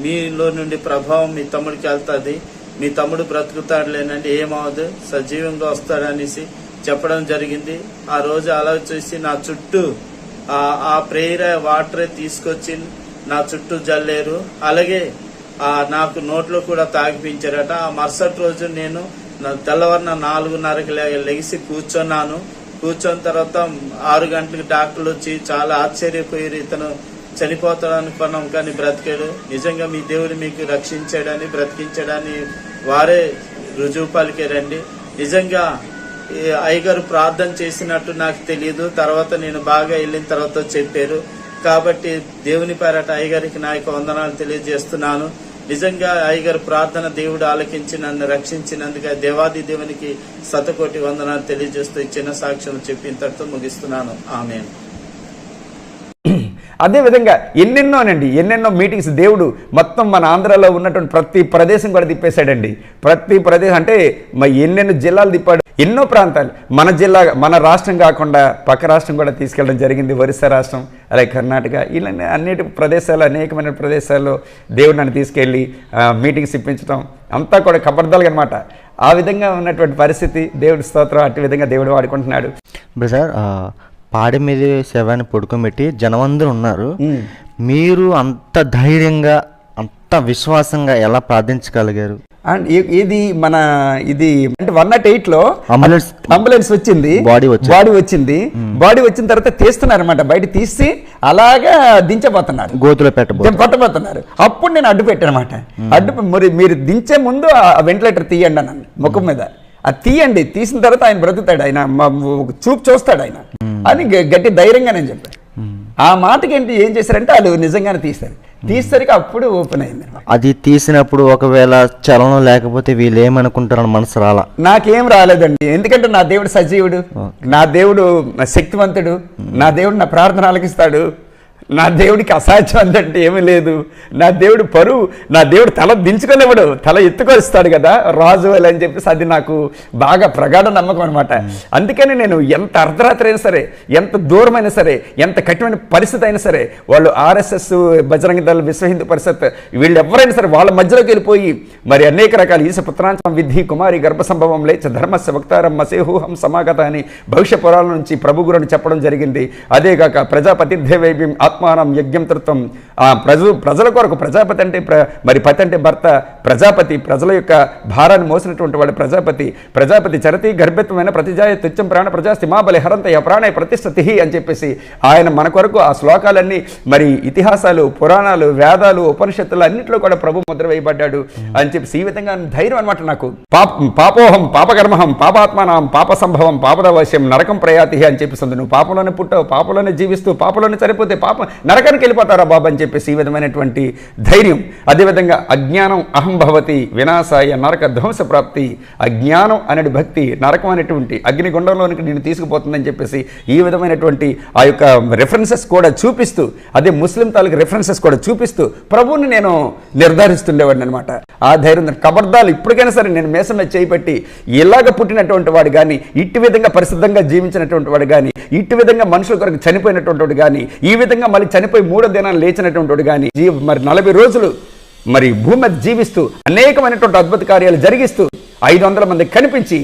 మీలో నుండి ప్రభావం మీ తమ్ముడికి వెళ్తుంది, మీ తమ్ముడు బ్రతుకుతాడులేనండి, ఏమవదు, సజీవంగా వస్తాడనేసి చెప్పడం జరిగింది. ఆ రోజు అలా చూసి నా చుట్టూ ఆ ప్రేయర్ వాటరే తీసుకొచ్చి నా చుట్టూ జల్లేరు. అలాగే నాకు నోట్లో కూడా తాగిపించారట. ఆ మరుసటి రోజు నేను తెల్లవారున 4:30కి లెగిసి కూర్చున్నాను. కూర్చొని తర్వాత 6 గంటలకు డాక్టర్లు వచ్చి చాలా ఆశ్చర్యపోయారు, ఇతను చనిపోతాడు అనుకున్నాం కానీ బ్రతికాడు, నిజంగా మీ దేవుడు మీకు రక్షించాడని బ్రతికించాడని వారే రుజువు పలికారండి. నిజంగా అయ్యగారు ప్రార్థన చేసినట్టు నాకు తెలియదు, తర్వాత నేను బాగా వెళ్ళిన తర్వాత చెప్పారు. కాబట్టి దేవుని పేరట అయ్యగారికి నా యొక్క వందనాలు తెలియజేస్తున్నాను. నిజంగా అయ్యగారు ప్రార్థన దేవుడు ఆలకించి నన్ను రక్షించినందుకు దేవాది దేవునికి 100,000,000 వందనాలు తెలియజేస్తూ చిన్న సాక్ష్యం చెప్పి ఇంతటితో ముగిస్తున్నాను. ఆమేన్. అదేవిధంగా ఎన్నెన్నో మీటింగ్స్ దేవుడు మొత్తం మన ఆంధ్రాలో ఉన్నటువంటి ప్రతి ప్రదేశం కూడా తిప్పేశాడండి. ప్రతి ప్రదేశం అంటే ఎన్నెన్నో జిల్లాలు తిప్పాడు, ఎన్నో ప్రాంతాలు. మన రాష్ట్రం కాకుండా పక్క రాష్ట్రం కూడా తీసుకెళ్ళడం జరిగింది, ఒరిస్సా రాష్ట్రం, అలాగే కర్ణాటక, ఇలా అన్నిటి ప్రదేశాలు, అనేకమైన ప్రదేశాల్లో దేవుడు నన్ను తీసుకెళ్ళి మీటింగ్స్ ఇప్పించడం అంతా కూడా కబర్దాలుగా అనమాట. ఆ విధంగా ఉన్నటువంటి పరిస్థితి దేవుడి స్తోత్రం, అట్టి విధంగా దేవుడు వాడుకుంటున్నాడు. బ్రదర్, పాడి మీద శవాన్ని పడుకోబెట్టి జనమందరూ ఉన్నారు, మీరు అంత ధైర్యంగా అంత విశ్వాసంగా ఎలా ప్రార్థించగలిగారు? అండ్ ఇది అంటే 108లో అంబులెన్స్ వచ్చింది, బాడీ వచ్చింది. బాడీ వచ్చిన తర్వాత తీస్తున్నారు అనమాట, బయట తీసి అలాగా దించబోతున్నారు, గోతులో పట్టబోతున్నారు. అప్పుడు నేను అడ్డు పెట్టానమాట. మరి మీరు దించే ముందు ఆ వెంటిలేటర్ తీయండి అన్నాను ముఖం మీద. అది తీయండి, తీసిన తర్వాత ఆయన బ్రతుకుతాడు, ఆయన చూపు చూస్తాడు ఆయన అని గట్టి ధైర్యంగా నేను చెప్పాను. ఆ మాటకి ఏం చేశారంటే వాళ్ళు నిజంగానే తీసేసరికి అప్పుడు ఓపెన్ అయింది. అది తీసినప్పుడు ఒకవేళ చలనం లేకపోతే వీళ్ళు ఏమనుకుంటారని మనసు రాలా? నాకేం రాలేదండి, ఎందుకంటే నా దేవుడు సజీవుడు, నా దేవుడు శక్తివంతుడు, నా దేవుడు నా ప్రార్థన ఆలకిస్తాడు, నా దేవుడికి అసాధ్యం అందంటే ఏమీ లేదు. నా దేవుడు తల దించుకొనివ్వడు, తల ఎత్తుకొస్తాడు కదా రాజు అని చెప్పేసి అది నాకు బాగా ప్రగాఢ నమ్మకం అనమాట. అందుకని నేను ఎంత అర్ధరాత్రి అయినా సరే, ఎంత దూరమైనా సరే, ఎంత కఠినమైన పరిస్థితి అయినా సరే, వాళ్ళు ఆర్ఎస్ఎస్, బజరంగ దళ, విశ్వ హిందూ పరిషత్, వీళ్ళు ఎవరైనా సరే వాళ్ళ మధ్యలోకి వెళ్ళిపోయి మరి అనేక రకాల ఈశ పుత్రాంచం విద్ధి కుమారి గర్భ సంభవం లేచ ధర్మస్య వక్తారం మసేహూహం సమాగత అని భవిష్య పురాణం నుంచి ప్రభు గురుని చెప్పడం జరిగింది. అదేగాక ప్రజాపతి దేవైభ్యం ఆత్మానం యజ్ఞం తృత్వం ప్రజల కొరకు ప్రజాపతి అంటే మరి పతి అంటే భర్త, ప్రజాపతి ప్రజల యొక్క భారాన్ని మోసినటువంటి వాడు ప్రజాపతి చరతి గర్భత్వమైన ప్రతిజాయ తుచ్చం ప్రాణ ప్రజాస్తి మా బలి హరంతయ ప్రాణయ ప్రతిష్టతి అని చెప్పేసి ఆయన మన కొరకు ఆ శ్లోకాలన్నీ మరి ఇతిహాసాలు, పురాణాలు, వేదాలు, ఉపనిషత్తులు అన్నింటిలో కూడా ప్రభు ముద్ర వేయబడ్డాడు అని చెప్పేసి ఈ విధంగా ధైర్యం అనమాట నాకు. పాపోహం పాపకర్మహం పాపాత్మానం పాప సంభవం పాపదవశ్యం నరకం ప్రయాతి అని చెప్పేసి నువ్వు పాపంలోనే పుట్టావు, పాపంలోనే జీవిస్తూ పాపంలోనే చనిపోతే పాపం నరకానికి వెళ్ళిపోతారా బాబు అని చెప్పేసి ఈ విధమైనటువంటి ధైర్యం. అదేవిధంగా అజ్ఞానం అహం భవతి వినాశాయ నరక ధ్వంస ప్రాప్తి. అజ్ఞానం అనేది భక్తి నరకం అనేటువంటి అగ్నిగుండంలోనికి నేను తీసుకుపోతుందని చెప్పేసి ఈ విధమైనటువంటి ఆ యొక్క రెఫరెన్సెస్ కూడా చూపిస్తూ, అదే ముస్లిం తాలూకు రెఫరెన్సెస్ కూడా చూపిస్తూ ప్రభువుని నేను నిర్ధారిస్తుండేవాడిని అనమాట. ఆ ధైర్యం కబర్దాలు ఇప్పటికైనా సరే నేను మేసం మీద చేయిపెట్టి ఇలాగ పుట్టినటువంటి వాడు కానీ, ఇట్టి విధంగా పరిశుద్ధంగా జీవించినటువంటి వాడు కానీ, ఇట్టి విధంగా మనుషుల కొరకు చనిపోయినటువంటి వాడు కానీ, ఈ విధంగా మళ్ళీ చనిపోయి 3వ దినాలు లేచినటువంటి వాడు కానీ, మరి 40 రోజులు మరి భూమి మీద జీవిస్తూ అనేకమైనటువంటి అద్భుత కార్యాలు జరిగిస్తూ 500 మంది కనిపించి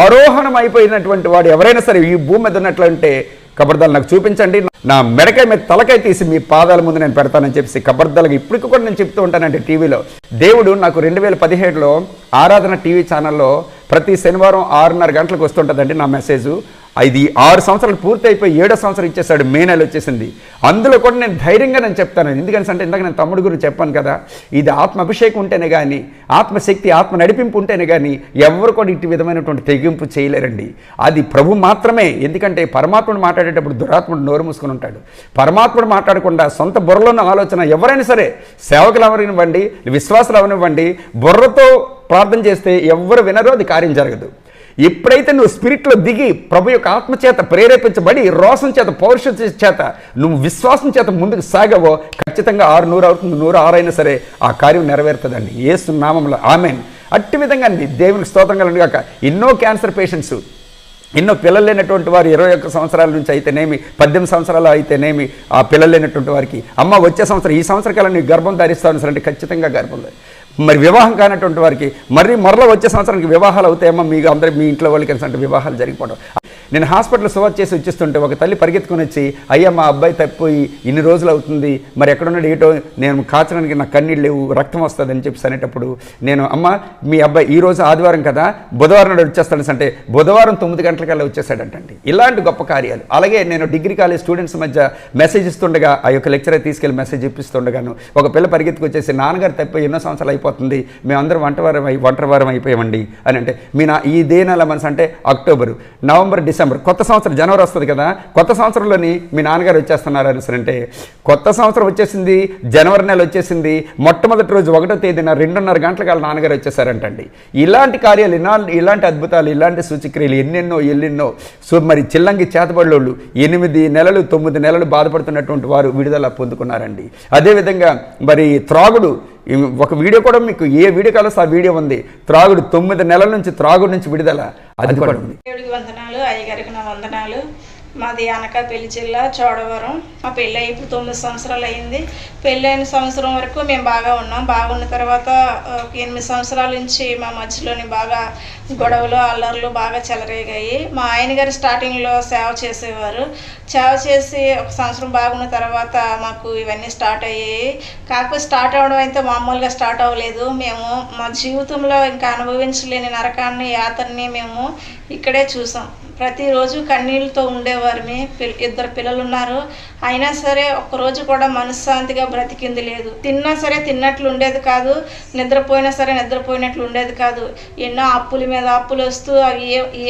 ఆరోహణం అయిపోయినటువంటి వాడు ఎవరైనా సరే ఈ భూమి మీద ఉన్నట్లంటే కబర్దాలు నాకు చూపించండి, నా మెడకాయ మీద తలకాయ తీసి మీ పాదాల ముందు నేను పెడతానని చెప్పేసి కబర్దాలుగా ఇప్పటికి కూడా నేను చెప్తూ ఉంటానంటే టీవీలో. దేవుడు నాకు 2017లో ఆరాధన టీవీ ఛానల్లో ప్రతి శనివారం 6:30 గంటలకు వస్తుంటుందండి నా మెసేజు. ఇది 6 సంవత్సరాలు పూర్తి అయిపోయి 7వ సంవత్సరం ఇచ్చేసాడు, మే నెల వచ్చేసింది. అందులో కూడా నేను ధైర్యంగా నేను చెప్తాను. ఎందుకంటే అంటే ఇందాక నేను తమ్ముడు గురించి చెప్పాను కదా, ఇది ఆత్మ అభిషేకం ఉంటేనే కానీ, ఆత్మశక్తి ఆత్మ నడిపింపు ఉంటేనే కానీ ఎవరు కూడా ఇటు విధమైనటువంటి తెగింపు చేయలేరండి. అది ప్రభు మాత్రమే. ఎందుకంటే పరమాత్ముడు మాట్లాడేటప్పుడు దురాత్ముడు నోరు మూసుకొని ఉంటాడు. పరమాత్ముడు మాట్లాడకుండా సొంత బుర్రలోని ఆలోచన ఎవరైనా సరే, సేవకులు అవనివ్వండి, విశ్వాసులు అవనివ్వండి, బుర్రతో ప్రార్థన చేస్తే ఎవరు వినరో అది కార్యం జరగదు. ఎప్పుడైతే నువ్వు స్పిరిట్లో దిగి ప్రభు యొక్క ఆత్మ చేత ప్రేరేపించబడి రోషం చేత పౌరుషం చేత నువ్వు విశ్వాసం చేత ముందుకు సాగవో ఖచ్చితంగా 600 అవుతుంది, 106 అయినా సరే ఆ కార్యం నెరవేరుతుందండి యేసు నామములో. ఆమేన్. అట్టి విధంగా అండి దేవునికి స్తోత్రం కలుగును గాక. ఎన్నో క్యాన్సర్ పేషెంట్స్, ఎన్నో పిల్లలు లేనటువంటి వారు 21 సంవత్సరాల నుంచి అయితేనేమి, 18 సంవత్సరాలు అయితేనేమి, ఆ పిల్లలు లేనటువంటి వారికి అమ్మ వచ్చే సంవత్సరం ఈ సంవత్సరం కాలం నీకు గర్భం ధరిస్తాను సరే అంటే ఖచ్చితంగా గర్భం. మరి వివాహం కానటువంటి వారికి మరలా వచ్చే సంవత్సరానికి వివాహాలు అవుతాయేమో, మీకు అందరూ మీ ఇంట్లో వాళ్ళకి అంటే వివాహాలు జరిగిపోవడం. నేను హాస్పిటల్ సువార్త చేసి వచ్చేస్తుంటే ఒక తల్లి పరిగెత్తుకుని వచ్చి, అయ్యా మా అబ్బాయి తప్పిపోయి ఇన్ని రోజులు అవుతుంది, మరి ఎక్కడున్నాడు ఏటో, నేను కాచడానికి నాకు కన్నీళ్ళు లేవు, రక్తం వస్తుంది అని చెప్పి అనేటప్పుడు నేను, అమ్మ మీ అబ్బాయి ఈ రోజు ఆదివారం కదా, బుధవారం నాడు వచ్చేస్తాను అంటే బుధవారం 9 గంటలకల్లా వచ్చేసాడంటండి. ఇలాంటి గొప్ప కార్యాలు. అలాగే నేను డిగ్రీ కాలేజ్ స్టూడెంట్స్ మధ్య మెసేజ్ ఇస్తుండగా ఆ యొక్క లెక్చరర్ తీసుకెళ్ళి మెసేజ్ ఇప్పిస్తుండగాను ఒక పిల్ల పరిగెత్తుకు వచ్చేసి, నాన్నగారు తప్పిపోయి ఎన్నో సంవత్సరాలు అయిపోతుంది, మేమందరం ఒంటరివారం అయిపోయామండి అని అంటే, మీ ఇదే నెల మనసు అంటే అక్టోబరు, నవంబర్, డిసెంబర్, కొత్త సంవత్సరం జనవరి వస్తుంది కదా, కొత్త సంవత్సరంలోని మీ నాన్నగారు వచ్చేస్తున్నారు అని అంటే, కొత్త సంవత్సరం వచ్చేసింది, జనవరి నెల వచ్చేసింది, మొట్టమొదటి రోజు 1వ తేదీన 2:30 గంటలకు వాళ్ళ నాన్నగారు వచ్చేసారంటండి. ఇలాంటి కార్యాలు, ఇలాంటి అద్భుతాలు, ఇలాంటి సూచక్రియలు ఎన్నెన్నో. సో మరి చిల్లంగి చేతబడిలోళ్ళు 8 నెలలు 9 నెలలు బాధపడుతున్నటువంటి వారు విడుదల పొందుకున్నారండి. అదేవిధంగా మరి త్రాగుడు, ఒక వీడియో కూడా మీకు ఏ వీడియో కావాలో ఆ వీడియో ఉంది. త్రాగుడు 9 నెలల నుంచి త్రాగుడు నుంచి విడుదల, అది కూడా ఉంది. దేవుడికి వందనాలు, అయ్యగారికి నా వందనాలు. మాది అనకాపల్లి జిల్లా చోడవరం. మా పెళ్ళి ఇప్పుడు 9 సంవత్సరాలు అయింది. పెళ్ళైన సంవత్సరం వరకు మేము బాగా ఉన్నాం. బాగున్న తర్వాత 8 సంవత్సరాల నుంచి మా మధ్యలోని బాగా గొడవలు అల్లర్లు బాగా చెలరేగాయి. మా ఆయన గారు స్టార్టింగ్లో సేవ చేసేవారు. సేవ చేసి 1 సంవత్సరం బాగున్న తర్వాత మాకు ఇవన్నీ స్టార్ట్ అయ్యాయి. కాకపోతే స్టార్ట్ అవ్వడం అయితే మామూలుగా స్టార్ట్ అవ్వలేదు. మేము మా జీవితంలో ఇంకా అనుభవించలేని నరకాన్ని, యాతన్ని మేము ఇక్కడే చూసాం. ప్రతిరోజు కన్నీళ్ళతో ఉండేవారిని. 2 పిల్లలు ఉన్నారు. అయినా సరే ఒక్కరోజు కూడా మనశ్శాంతిగా బ్రతికింది లేదు. తిన్నా సరే తిన్నట్లు ఉండేది కాదు, నిద్రపోయినా సరే నిద్రపోయినట్లు ఉండేది కాదు. ఎన్నో అప్పుల మీద అప్పులు వస్తూ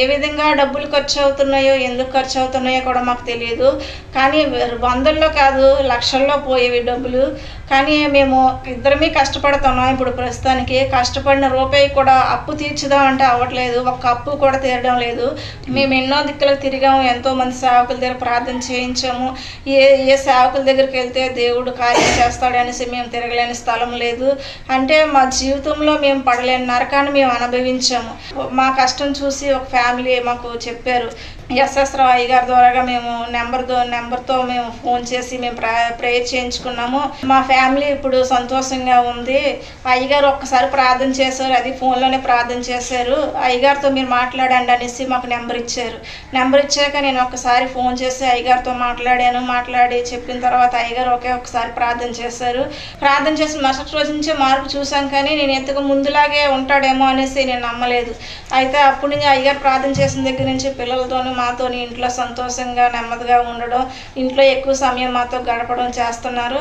ఏ విధంగా డబ్బులు ఖర్చు అవుతున్నాయో, ఎందుకు ఖర్చు అవుతున్నాయో కూడా మాకు తెలియదు. కానీ 100ల్లో కాదు, లక్షల్లో పోయేవి డబ్బులు. కానీ మేము ఇద్దరమే కష్టపడుతున్నాం. ఇప్పుడు ప్రస్తుతానికి కష్టపడిన రూపాయి కూడా అప్పు తీర్చుదామంటే అవ్వట్లేదు. ఒక్క అప్పు కూడా తీరడం లేదు. మేము ఎన్నో దిక్కులకు తిరిగాము, ఎంతోమంది సేవకుల దగ్గర ప్రార్థన చేయించాము. ఏ సేవకుల దగ్గరికి వెళ్తే దేవుడు కార్యం చేస్తాడనేసి మేము తిరగలేని స్థలం లేదు. అంటే మా జీవితంలో మేము పడలేని నరకాన్ని మేము అనుభవించాము. మా కష్టం చూసి ఒక ఫ్యామిలీ మాకు చెప్పారు. ఎస్ఎస్ రావు అయ్యగారి ద్వారాగా మేము నెంబర్తో మేము ఫోన్ చేసి మేము ప్రేయర్ చేయించుకున్నాము. మా ఫ్యామిలీ ఇప్పుడు సంతోషంగా ఉంది. అయ్యగారు ఒక్కసారి ప్రార్థన చేశారు, అది ఫోన్లోనే ప్రార్థన చేశారు. అయ్యగారితో మీరు మాట్లాడండి అనేసి మాకు నెంబర్ ఇచ్చారు. నెంబర్ ఇచ్చాక నేను ఒక్కసారి ఫోన్ చేసి అయ్యగారితో మాట్లాడి చెప్పిన తర్వాత అయ్యగారు ఒకసారి ప్రార్థన చేశారు. ప్రార్థన చేసిన మరుసటి రోజు నుంచే మార్పు చూసాం, కానీ నేను ఎంతకు ముందులాగే ఉంటాడేమో అనేసి నేను నమ్మలేదు. అయితే అప్పటి నుంచి అయ్యగారు ప్రార్థన చేసిన దగ్గర నుంచి పిల్లలతోనూ మాతోని ఇంట్లో సంతోషంగా నెమ్మదిగా ఉండడం, ఇంట్లో ఎక్కువ సమయం మాతో గడపడం చేస్తున్నారు.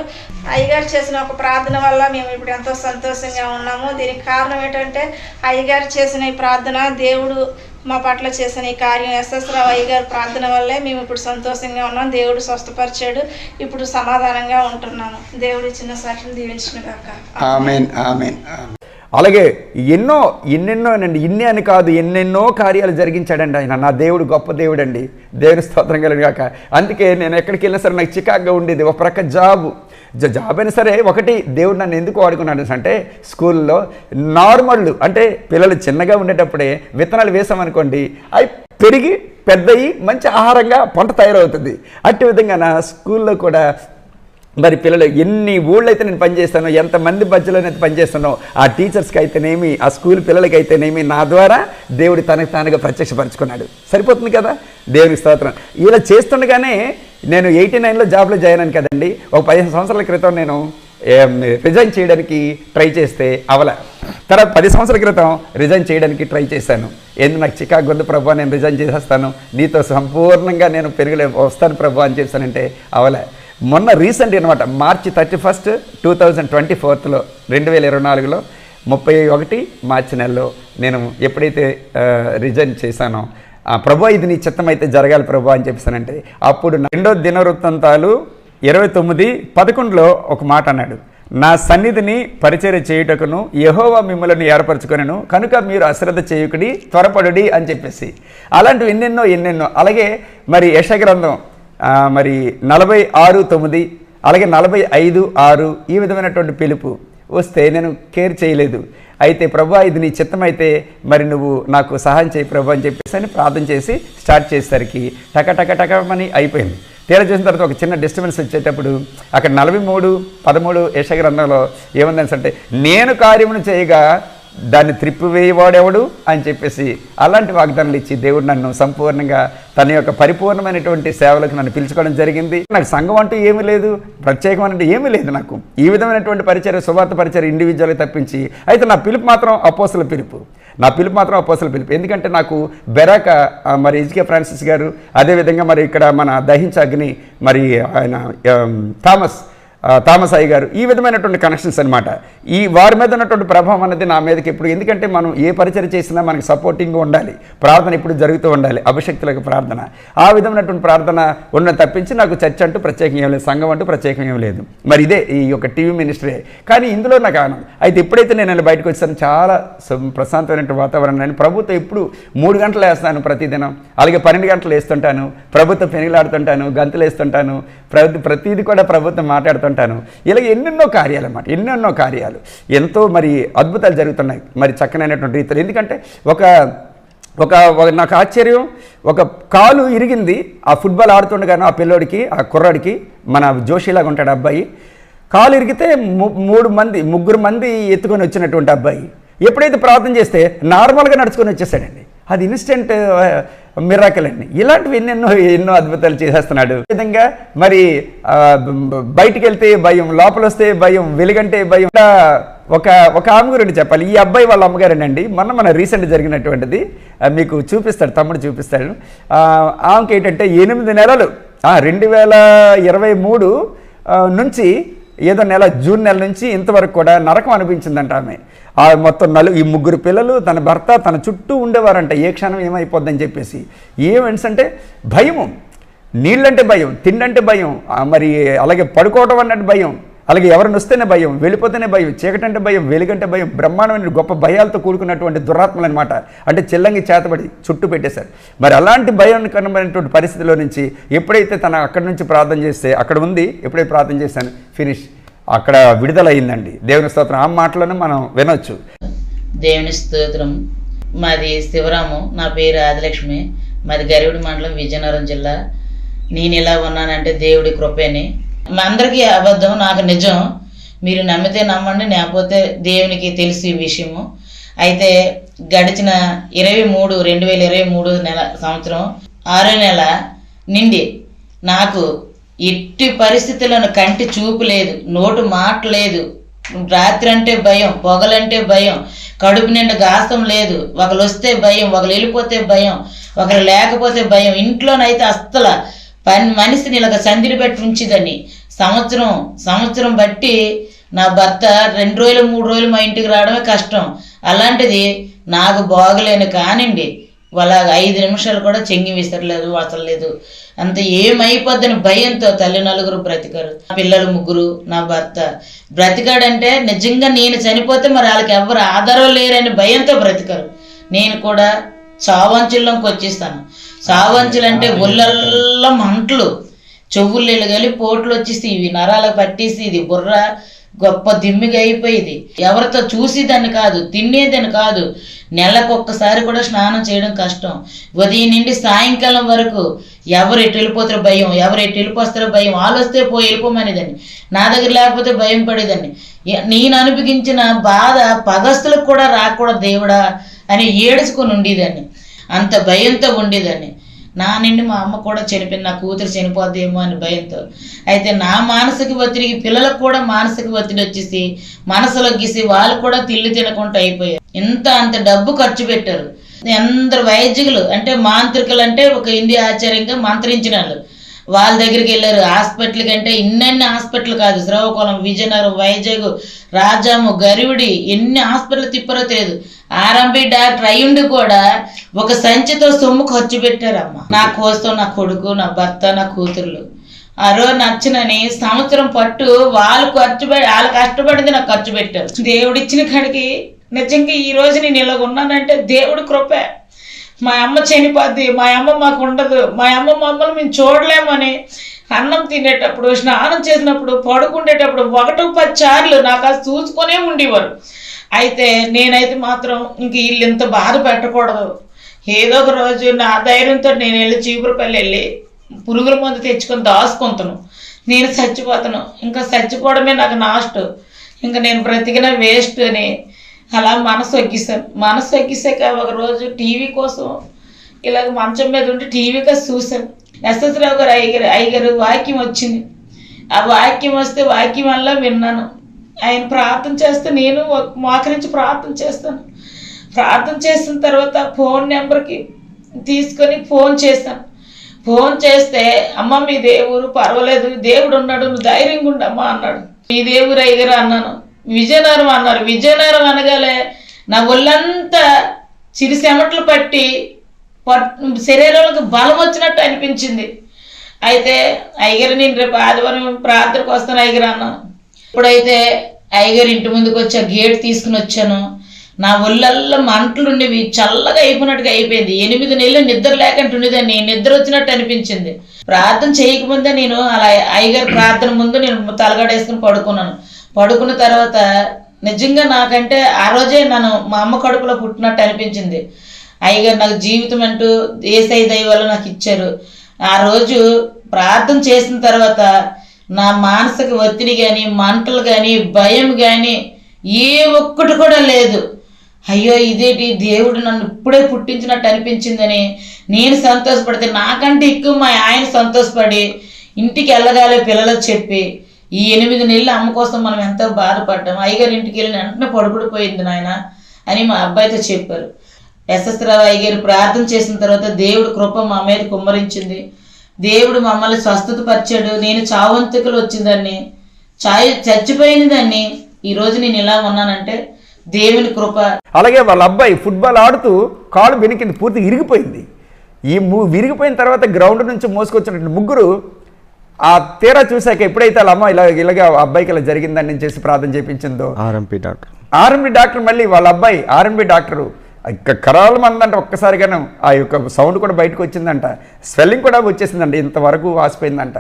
అయ్యగారు చేసిన ఒక ప్రార్థన వల్ల మేము ఇప్పుడు ఎంతో సంతోషంగా ఉన్నాము. దీనికి కారణం ఏంటంటే అయ్యగారు చేసిన ఈ ప్రార్థన, దేవుడు మా పట్ల చేసిన ఈ కార్యం, ఎస్ఎస్ రావు అయ్యగారు ప్రార్థన వల్లే మేము ఇప్పుడు సంతోషంగా ఉన్నాం. దేవుడు స్వస్థపరిచాడు, ఇప్పుడు సమాధానంగా ఉంటున్నాము. దేవుడు ఇచ్చిన సాక్షిని దీవించును గాక. ఆమేన్ ఆమేన్. అలాగే ఎన్నెన్నోనండి, ఇన్ని అని కాదు, ఎన్నెన్నో కార్యాలు జరిగించాడండి ఆయన. నా దేవుడు గొప్ప దేవుడు అండి. దేవుని స్తోత్రం కలుగును గాక. అందుకే నేను ఎక్కడికి వెళ్ళినా సరే నాకు చికాగ్గా ఉండేది. ఒక ప్రక్క జాబ్ అయినా సరే, ఒకటి దేవుడు నన్ను ఎందుకు వాడుకున్నాడు అంటే, స్కూల్లో నార్మల్ అంటే పిల్లలు చిన్నగా ఉండేటప్పుడే విత్తనాలు వేసామనుకోండి, అవి పెరిగి పెద్దయి మంచి ఆహారంగా పంట తయారవుతుంది. అట్టి విధంగా నా స్కూల్లో కూడా మరి పిల్లలు ఎన్ని ఊళ్ళో అయితే నేను పనిచేస్తానో, ఎంతమంది మధ్యలో నేను పనిచేస్తానో, ఆ టీచర్స్కి అయితేనేమి, ఆ స్కూల్ పిల్లలకి అయితేనేమి, నా ద్వారా దేవుడు తనకు తానుగా ప్రత్యక్షపరచుకున్నాడు. సరిపోతుంది కదా, దేవునికి స్తోత్రం. ఇలా చేస్తుండగానే నేను 89లో జాబ్లో జాయిన్ అయ్యాను కదండి. ఒక 15 సంవత్సరాల క్రితం నేను రిజైన్ చేయడానికి ట్రై చేస్తే తర్వాత 10 సంవత్సరాల క్రితం రిజైన్ చేయడానికి ట్రై చేశాను. నాకు చికాకు ఉంది ప్రభు, నేను రిజైన్ చేసేస్తాను, నీతో సంపూర్ణంగా నేను వస్తాను ప్రభు అని చెప్పానంటే మొన్న రీసెంట్ అనమాట, మార్చి 31, 2024లో 2024లో 31 మార్చి నెలలో నేను ఎప్పుడైతే రిజైన్ చేశానో, ప్రభు ఇది నీ చిత్తం అయితే జరగాలి ప్రభు అని చెప్పానంటే, అప్పుడు 2వ దినవృత్తాంతాలు 29:11లో ఒక మాట అన్నాడు, నా సన్నిధిని పరిచర్య చేయుటకును యెహోవా మిమ్మల్ని ఏర్పరచుకొనెను కనుక మీరు అశ్రద్ధ చేయకుడి, త్వరపడుడి అని చెప్పేసి. అలాంటివి ఎన్నెన్నో. అలాగే మరి యెషయా గ్రంథం మరి 46:9, అలాగే 45:6 ఈ విధమైనటువంటి పిలుపు వస్తే నేను కేర్ చేయలేదు. అయితే ప్రభు ఇది నీ చిత్తమైతే మరి నువ్వు నాకు సహాయం చేయి ప్రభు అని చెప్పేసి అని ప్రార్థన చేసి స్టార్ట్ చేసేసరికి టకమని అయిపోయింది. తీరా చూసిన తర్వాత ఒక చిన్న డిస్టర్బెన్స్ వచ్చేటప్పుడు అక్కడ 43:13 యెషయా గ్రంథంలో ఏముందంటే, నేను కార్యమును చేయగా దాన్ని త్రిప్పివేయవాడెవడు అని చెప్పేసి అలాంటి వాగ్దానాలు ఇచ్చి దేవుడు నన్ను సంపూర్ణంగా తన యొక్క పరిపూర్ణమైనటువంటి సేవలకు నన్ను పిలుచుకోవడం జరిగింది. నాకు సంఘం అంటూ ఏమీ లేదు, ప్రత్యేకమైనటువంటి ఏమీ లేదు. నాకు ఈ విధమైనటువంటి పరిచర్య, సువార్త పరిచర్య ఇండివిజువల్గా తప్పించి, అయితే నా పిలుపు మాత్రం అపోస్తల పిలుపు. ఎందుకంటే నాకు బెరాక మరి ఎజికే ఫ్రాన్సిస్ గారు, అదేవిధంగా మరి ఇక్కడ మన దహించ అగ్ని మరి ఆయన థామస్ అయ్య గారు, ఈ విధమైనటువంటి కనెక్షన్స్ అనమాట. ఈ వారి మీద ఉన్నటువంటి ప్రభావం అనేది నా మీదకి ఎప్పుడు, ఎందుకంటే మనం ఏ పరిచయం చేసినా మనకి సపోర్టింగ్గా ఉండాలి, ప్రార్థన ఎప్పుడు జరుగుతూ ఉండాలి, అభిషక్తులకు ప్రార్థన, ఆ విధమైనటువంటి ప్రార్థన ఉన్న తప్పించి నాకు చర్చ అంటూ ప్రత్యేకంగా ఏం లేదు, సంఘం అంటూ ప్రత్యేకంగా ఏం లేదు. మరి ఇదే ఈ యొక్క టీవీ మినిస్ట్రీ. కానీ ఇందులో నాకు ఆనందం. అయితే ఎప్పుడైతే నేను బయటకు వచ్చాను, చాలా ప్రశాంతమైనటువంటి వాతావరణం. ప్రభుత్వం ఎప్పుడు 3 గంటలు వేస్తాను ప్రతిదినం, అలాగే 12 గంటలు వేస్తుంటాను, ప్రభుత్వం పెనుగులాడుతుంటాను, గంతులు వేస్తుంటాను, ప్రతిదీ కూడా ప్రభుత్వం మాట్లాడుతుంటాను. ఇలా ఎన్నెన్నో కార్యాలు, ఎంతో మరి అద్భుతాలు జరుగుతున్నాయి మరి చక్కనైనటువంటి రీతిలో. ఎందుకంటే ఒక నాకు ఆశ్చర్యం, ఒక కాలు ఇరిగింది ఆ ఫుట్బాల్ ఆడుతుండగాను, ఆ పిల్లోడికి, ఆ కుర్రాడికి, మన జోషిలాగా ఉంటాడు అబ్బాయి, కాలు ఇరిగితే 3 మంది ఎత్తుకొని వచ్చినటువంటి అబ్బాయి ఎప్పుడైతే ప్రార్థన చేస్తే నార్మల్గా నడుచుకొని వచ్చేసాడండి. అది ఇన్స్టెంట్ మిరాకిల్ అండి. ఇలాంటివి ఎన్నో అద్భుతాలు చేసేస్తున్నాడు. ఈ విధంగా మరి బయటికి వెళ్తే భయం, లోపల వస్తే భయం, వెలుగంటే భయం. ఒక ఆమె గురించి చెప్పాలి. ఈ అబ్బాయి వాళ్ళ అమ్మగారేనండి. మన రీసెంట్ జరిగినటువంటిది మీకు చూపిస్తాడు, తమ్ముడు చూపిస్తాడు. ఆమెకి ఏంటంటే 8 నెలలు 2023 నుంచి ఏదో జూన్ నెల నుంచి ఇంతవరకు కూడా నరకం అనిపించిందంట ఆమె. మొత్తం ఈ 3 పిల్లలు, తన భర్త, తన చుట్టూ ఉండేవారంట. ఏ క్షణం ఏమైపోద్దని చెప్పేసి. ఏమంటే భయము, నీళ్ళంటే భయం, తిండంటే భయం, మరి అలాగే పడుకోవడం అన్నట్టు భయం, అలాగే ఎవరిని వస్తేనే భయం, వెళ్ళిపోతేనే భయం, చీకటంటే భయం, వెలుగంటే భయం, బ్రహ్మాండమైన గొప్ప భయాలతో కూడుకున్నటువంటి దురాత్మలు అనమాట. అంటే చెల్లంగి చేతబడి చుట్టూ పెట్టేశారు. మరి అలాంటి భయంకరమైనటువంటి పరిస్థితిలో నుంచి ఎప్పుడైతే తన అక్కడి నుంచి ప్రార్థన చేస్తే, అక్కడ ఉంది, ఎప్పుడైతే ప్రార్థన చేశాను ఫినిష్, అక్కడ విడుదల అయిందండి. దేవుని స్తోత్రం. ఆ మాటలను మనం వినొచ్చు. దేవుని స్తోత్రం. మాది శివరాము, నా పేరు ఆదిలక్ష్మి, మాది గరివిడి మండలం, విజయనగరం జిల్లా. నేను ఇలా ఉన్నానంటే దేవుడి కృపేని. మా అందరికీ అబద్ధం, నాకు నిజం. మీరు నమ్మితే నమ్మండి, లేకపోతే దేవునికి తెలిసి ఈ విషయము. అయితే గడిచిన 2023 నెల సంవత్సరం 6వ నెల నిండి నాకు ఎట్టి పరిస్థితులను కంటి చూపు లేదు, నోటు మాట లేదు, రాత్రి అంటే భయం, పొగలంటే భయం, కడుపు నిండా గాసం లేదు, ఒకరు వస్తే భయం, ఒకరు వెళ్ళిపోతే భయం, ఒకరు లేకపోతే భయం. ఇంట్లోనైతే అస్సలు మనిషిని ఇలాగ సందిని పెట్టి ఉంచిదని సంవత్సరం బట్టి నా భర్త 2 రోజులు 3 రోజులు మా ఇంటికి రావడమే కష్టం. అలాంటిది నాకు బాగలేను కానివ్వండి, వాళ్ళ 5 నిమిషాలు కూడా చెంగి విసరలేదు, వసలేదు. అంత ఏమైపోద్దని భయంతో తల్లి 4 బ్రతికారు, పిల్లలు 3, నా భర్త బ్రతికాడంటే నిజంగా నేను చనిపోతే మరి వాళ్ళకి ఎవరు ఆధారం లేరని భయంతో బ్రతికారు. నేను కూడా చావంచుల్లోకి వచ్చేస్తాను. చావంచులు అంటే ఒళ్ళల్లో మంటలు, చెవుళ్ళు కలిపి పోట్లు వచ్చేసి ఇవి నరాలకు పట్టేసి ఇది బుర్ర గొప్ప దిమ్మిగా అయిపోయింది. ఎవరితో చూసేదాన్ని కాదు, తినేదాన్ని కాదు. నెలకొక్కసారి కూడా స్నానం చేయడం కష్టం. ఉదయం నుండి సాయంకాలం వరకు ఎవరు ఎటు వెళ్ళిపోతారో భయం, ఎవరు ఎటు వెళ్ళిపోస్తారో భయం. వాళ్ళు వస్తే పోయి వెళ్ళిపోమనేదాన్ని, నా దగ్గర లేకపోతే భయం పడేదాన్ని. నేను అనుభవించిన బాధ పగస్తులకు కూడా రాకూడదు దేవుడా అని ఏడుచుకొని ఉండేదాన్ని. అంత భయంతో ఉండేదాన్ని. నా నుండి మా అమ్మ కూడా చనిపోయింది, నా కూతురు చనిపోద్దేమో అని భయంతో. అయితే నా మానసిక ఒత్తిడికి పిల్లలకు కూడా మానసిక ఒత్తిడి వచ్చేసి మనసులో గీసి వాళ్ళు కూడా తిల్లి తినకుండా అయిపోయారు. అంత డబ్బు ఖర్చు పెట్టారు. అందరు వైద్యులు అంటే మాంత్రికులు అంటే ఒక ఇండియా ఆచార్యంగా మంత్రించిన వాళ్ళ దగ్గరికి వెళ్ళారు. హాస్పిటల్ కంటే ఇన్నెన్ని హాస్పిటల్ కాదు, శ్రీకాకుళం, విజయనగరం, వైజాగ్, రాజాము, గరివిడి ఎన్ని హాస్పిటల్ తిప్పారో తెలియదు. ఆర్ఎంపీ డాక్టర్ అయ్యుండి కూడా ఒక సంచితో సొమ్ము ఖర్చు పెట్టారమ్మ. నా కోసం నా కొడుకు, నా భర్త, నా కూతుర్లు ఆ రోజు నచ్చినని సంవత్సరం పట్టు వాళ్ళు కష్టపడింది నాకు ఖర్చు పెట్టారు. దేవుడిచ్చిన కాడికి నిజంగా ఈ రోజు నేను ఇలాగ ఉన్నానంటే దేవుడి కృపే. మా అమ్మ చనిపోద్ది, మా అమ్మ మాకు ఉండదు, మా అమ్మ మమ్మల్ని మేము చూడలేమని అన్నం తినేటప్పుడు, స్నానం చేసినప్పుడు, పడుకుండేటప్పుడు 1-10 సార్లు నాకు అది చూసుకొనే ఉండేవారు. అయితే నేనైతే మాత్రం ఇంక వీళ్ళు ఇంత బాధ పెట్టకూడదు. ఏదో ఒక రోజు నా ధైర్యంతో నేను వెళ్ళి చీపురుపల్లి వెళ్ళి పురుగుల మందు తెచ్చుకొని దాచుకుంటాను. నేను చచ్చిపోతాను, ఇంకా చచ్చిపోవడమే నాకు నాస్ట్, ఇంకా నేను బ్రతికిన వేస్ట్ అని అలా మనసు ఎక్కిస్తాను. మనసు ఎక్కిసాక ఒకరోజు టీవీ కోసం ఇలాగ మంచం మీద ఉండి టీవీ కోసం చూశాను. ఎస్ఎస్ రావు గారు అయ్యగారు వాక్యం వచ్చింది. ఆ వాక్యం వస్తే వాక్యం వల్ల విన్నాను. ఆయన ప్రార్థన చేస్తే నేను మోకరించి ప్రార్థన చేస్తాను. ప్రార్థన చేసిన తర్వాత ఫోన్ నెంబర్కి తీసుకొని ఫోన్ చేశాను. ఫోన్ చేస్తే అమ్మ మీ దేవుడు పర్వాలేదు, దేవుడు ఉన్నాడు, నువ్వు ధైర్యంగా ఉండమ్మా అన్నాడు. మీ దేవుడు అయ్యగారు అన్నాను. విజయనగరం అన్నారు. విజయనగరం అనగానే నా ఒళ్ళంతా చిరుసెమట్లు పట్టి శరీరాలకు బలం వచ్చినట్టు అనిపించింది. అయితే అయ్యగారు నేను రేపు ఆదివారం ప్రార్థనకు వస్తాను అయ్యగారు అన్నాను. ఇప్పుడైతే అయ్యగారు ఇంటి ముందుకు వచ్చి ఆ గేట్ తీసుకుని వచ్చాను. నా ఒళ్ళల్లో మంటలు ఉండేవి, చల్లగా అయిపోయినట్టుగా అయిపోయింది. 8 నెలలు నిద్ర లేకుండా ఉండేదాన్ని, నిద్ర వచ్చినట్టు అనిపించింది. ప్రార్థన చేయకముందే నేను అలా అయ్యగారు ప్రార్థన ముందు నేను తలగడేసుకుని పడుకున్నాను. పడుకున్న తర్వాత నిజంగా నాకంటే ఆ రోజే నన్ను మా అమ్మ కడుపులో పుట్టినట్టు అనిపించింది. అయ్యగారు నాకు జీవితం అంటూ యేసయ్య దయ వల్ల నాకు ఇచ్చారు. ఆ రోజు ప్రార్థన చేసిన తర్వాత నా మానసిక ఒత్తిడి కానీ, మంటలు కానీ, భయం కానీ ఏ ఒక్కటి కూడా లేదు. అయ్యో ఇదేంటి దేవుడు నన్ను ఇప్పుడే పుట్టించినట్టు అనిపించిందని నేను సంతోషపడితే నాకంటే ఎక్కువ మా ఆయన సంతోషపడి ఇంటికి వెళ్ళగాలి పిల్లలకు చెప్పి ఈ 8 నెలలు అమ్మ కోసం మనం ఎంతో బాధపడ్డాం. అయ్యగారు ఇంటికి వెళ్ళిన వెంటనే పడుకుడిపోయింది నాయన అని మా అబ్బాయితో చెప్పారు. ఎస్ఎస్ రావు అయ్యగారు ప్రార్థన చేసిన తర్వాత దేవుడు కృప మా మీద కుమ్మరించింది. దేవుడు మమ్మల్ని స్వస్థత పరిచాడు. నేను చావంతికలు వచ్చిందాన్ని, చచ్చిపోయిన దాన్ని ఈరోజు నేను ఇలా ఉన్నానంటే దేవుని కృప. అలాగే వాళ్ళ అబ్బాయి ఫుట్బాల్ ఆడుతూ కాలు బెనికింది, పూర్తిగా ఇరిగిపోయింది. ఈ విరిగిపోయిన తర్వాత గ్రౌండ్ నుంచి మోసుకొచ్చినటువంటి 3 ఆ తీరా చూశాక ఎప్పుడైతే వాళ్ళ అమ్మ ఇలాగ అబ్బాయికి ఇలా జరిగిందని చేసి ప్రార్థన చేయించిందో ఆర్ఎంపీ డాక్టర్ మళ్ళీ వాళ్ళ అబ్బాయి ఆర్ఎంపీ డాక్టరు కరాలు మందంట ఒక్కసారిగానే ఆ యొక్క సౌండ్ కూడా బయటకు వచ్చిందంట, స్వెల్లింగ్ కూడా వచ్చేసిందండి, ఇంతవరకు వాసిపోయిందంట.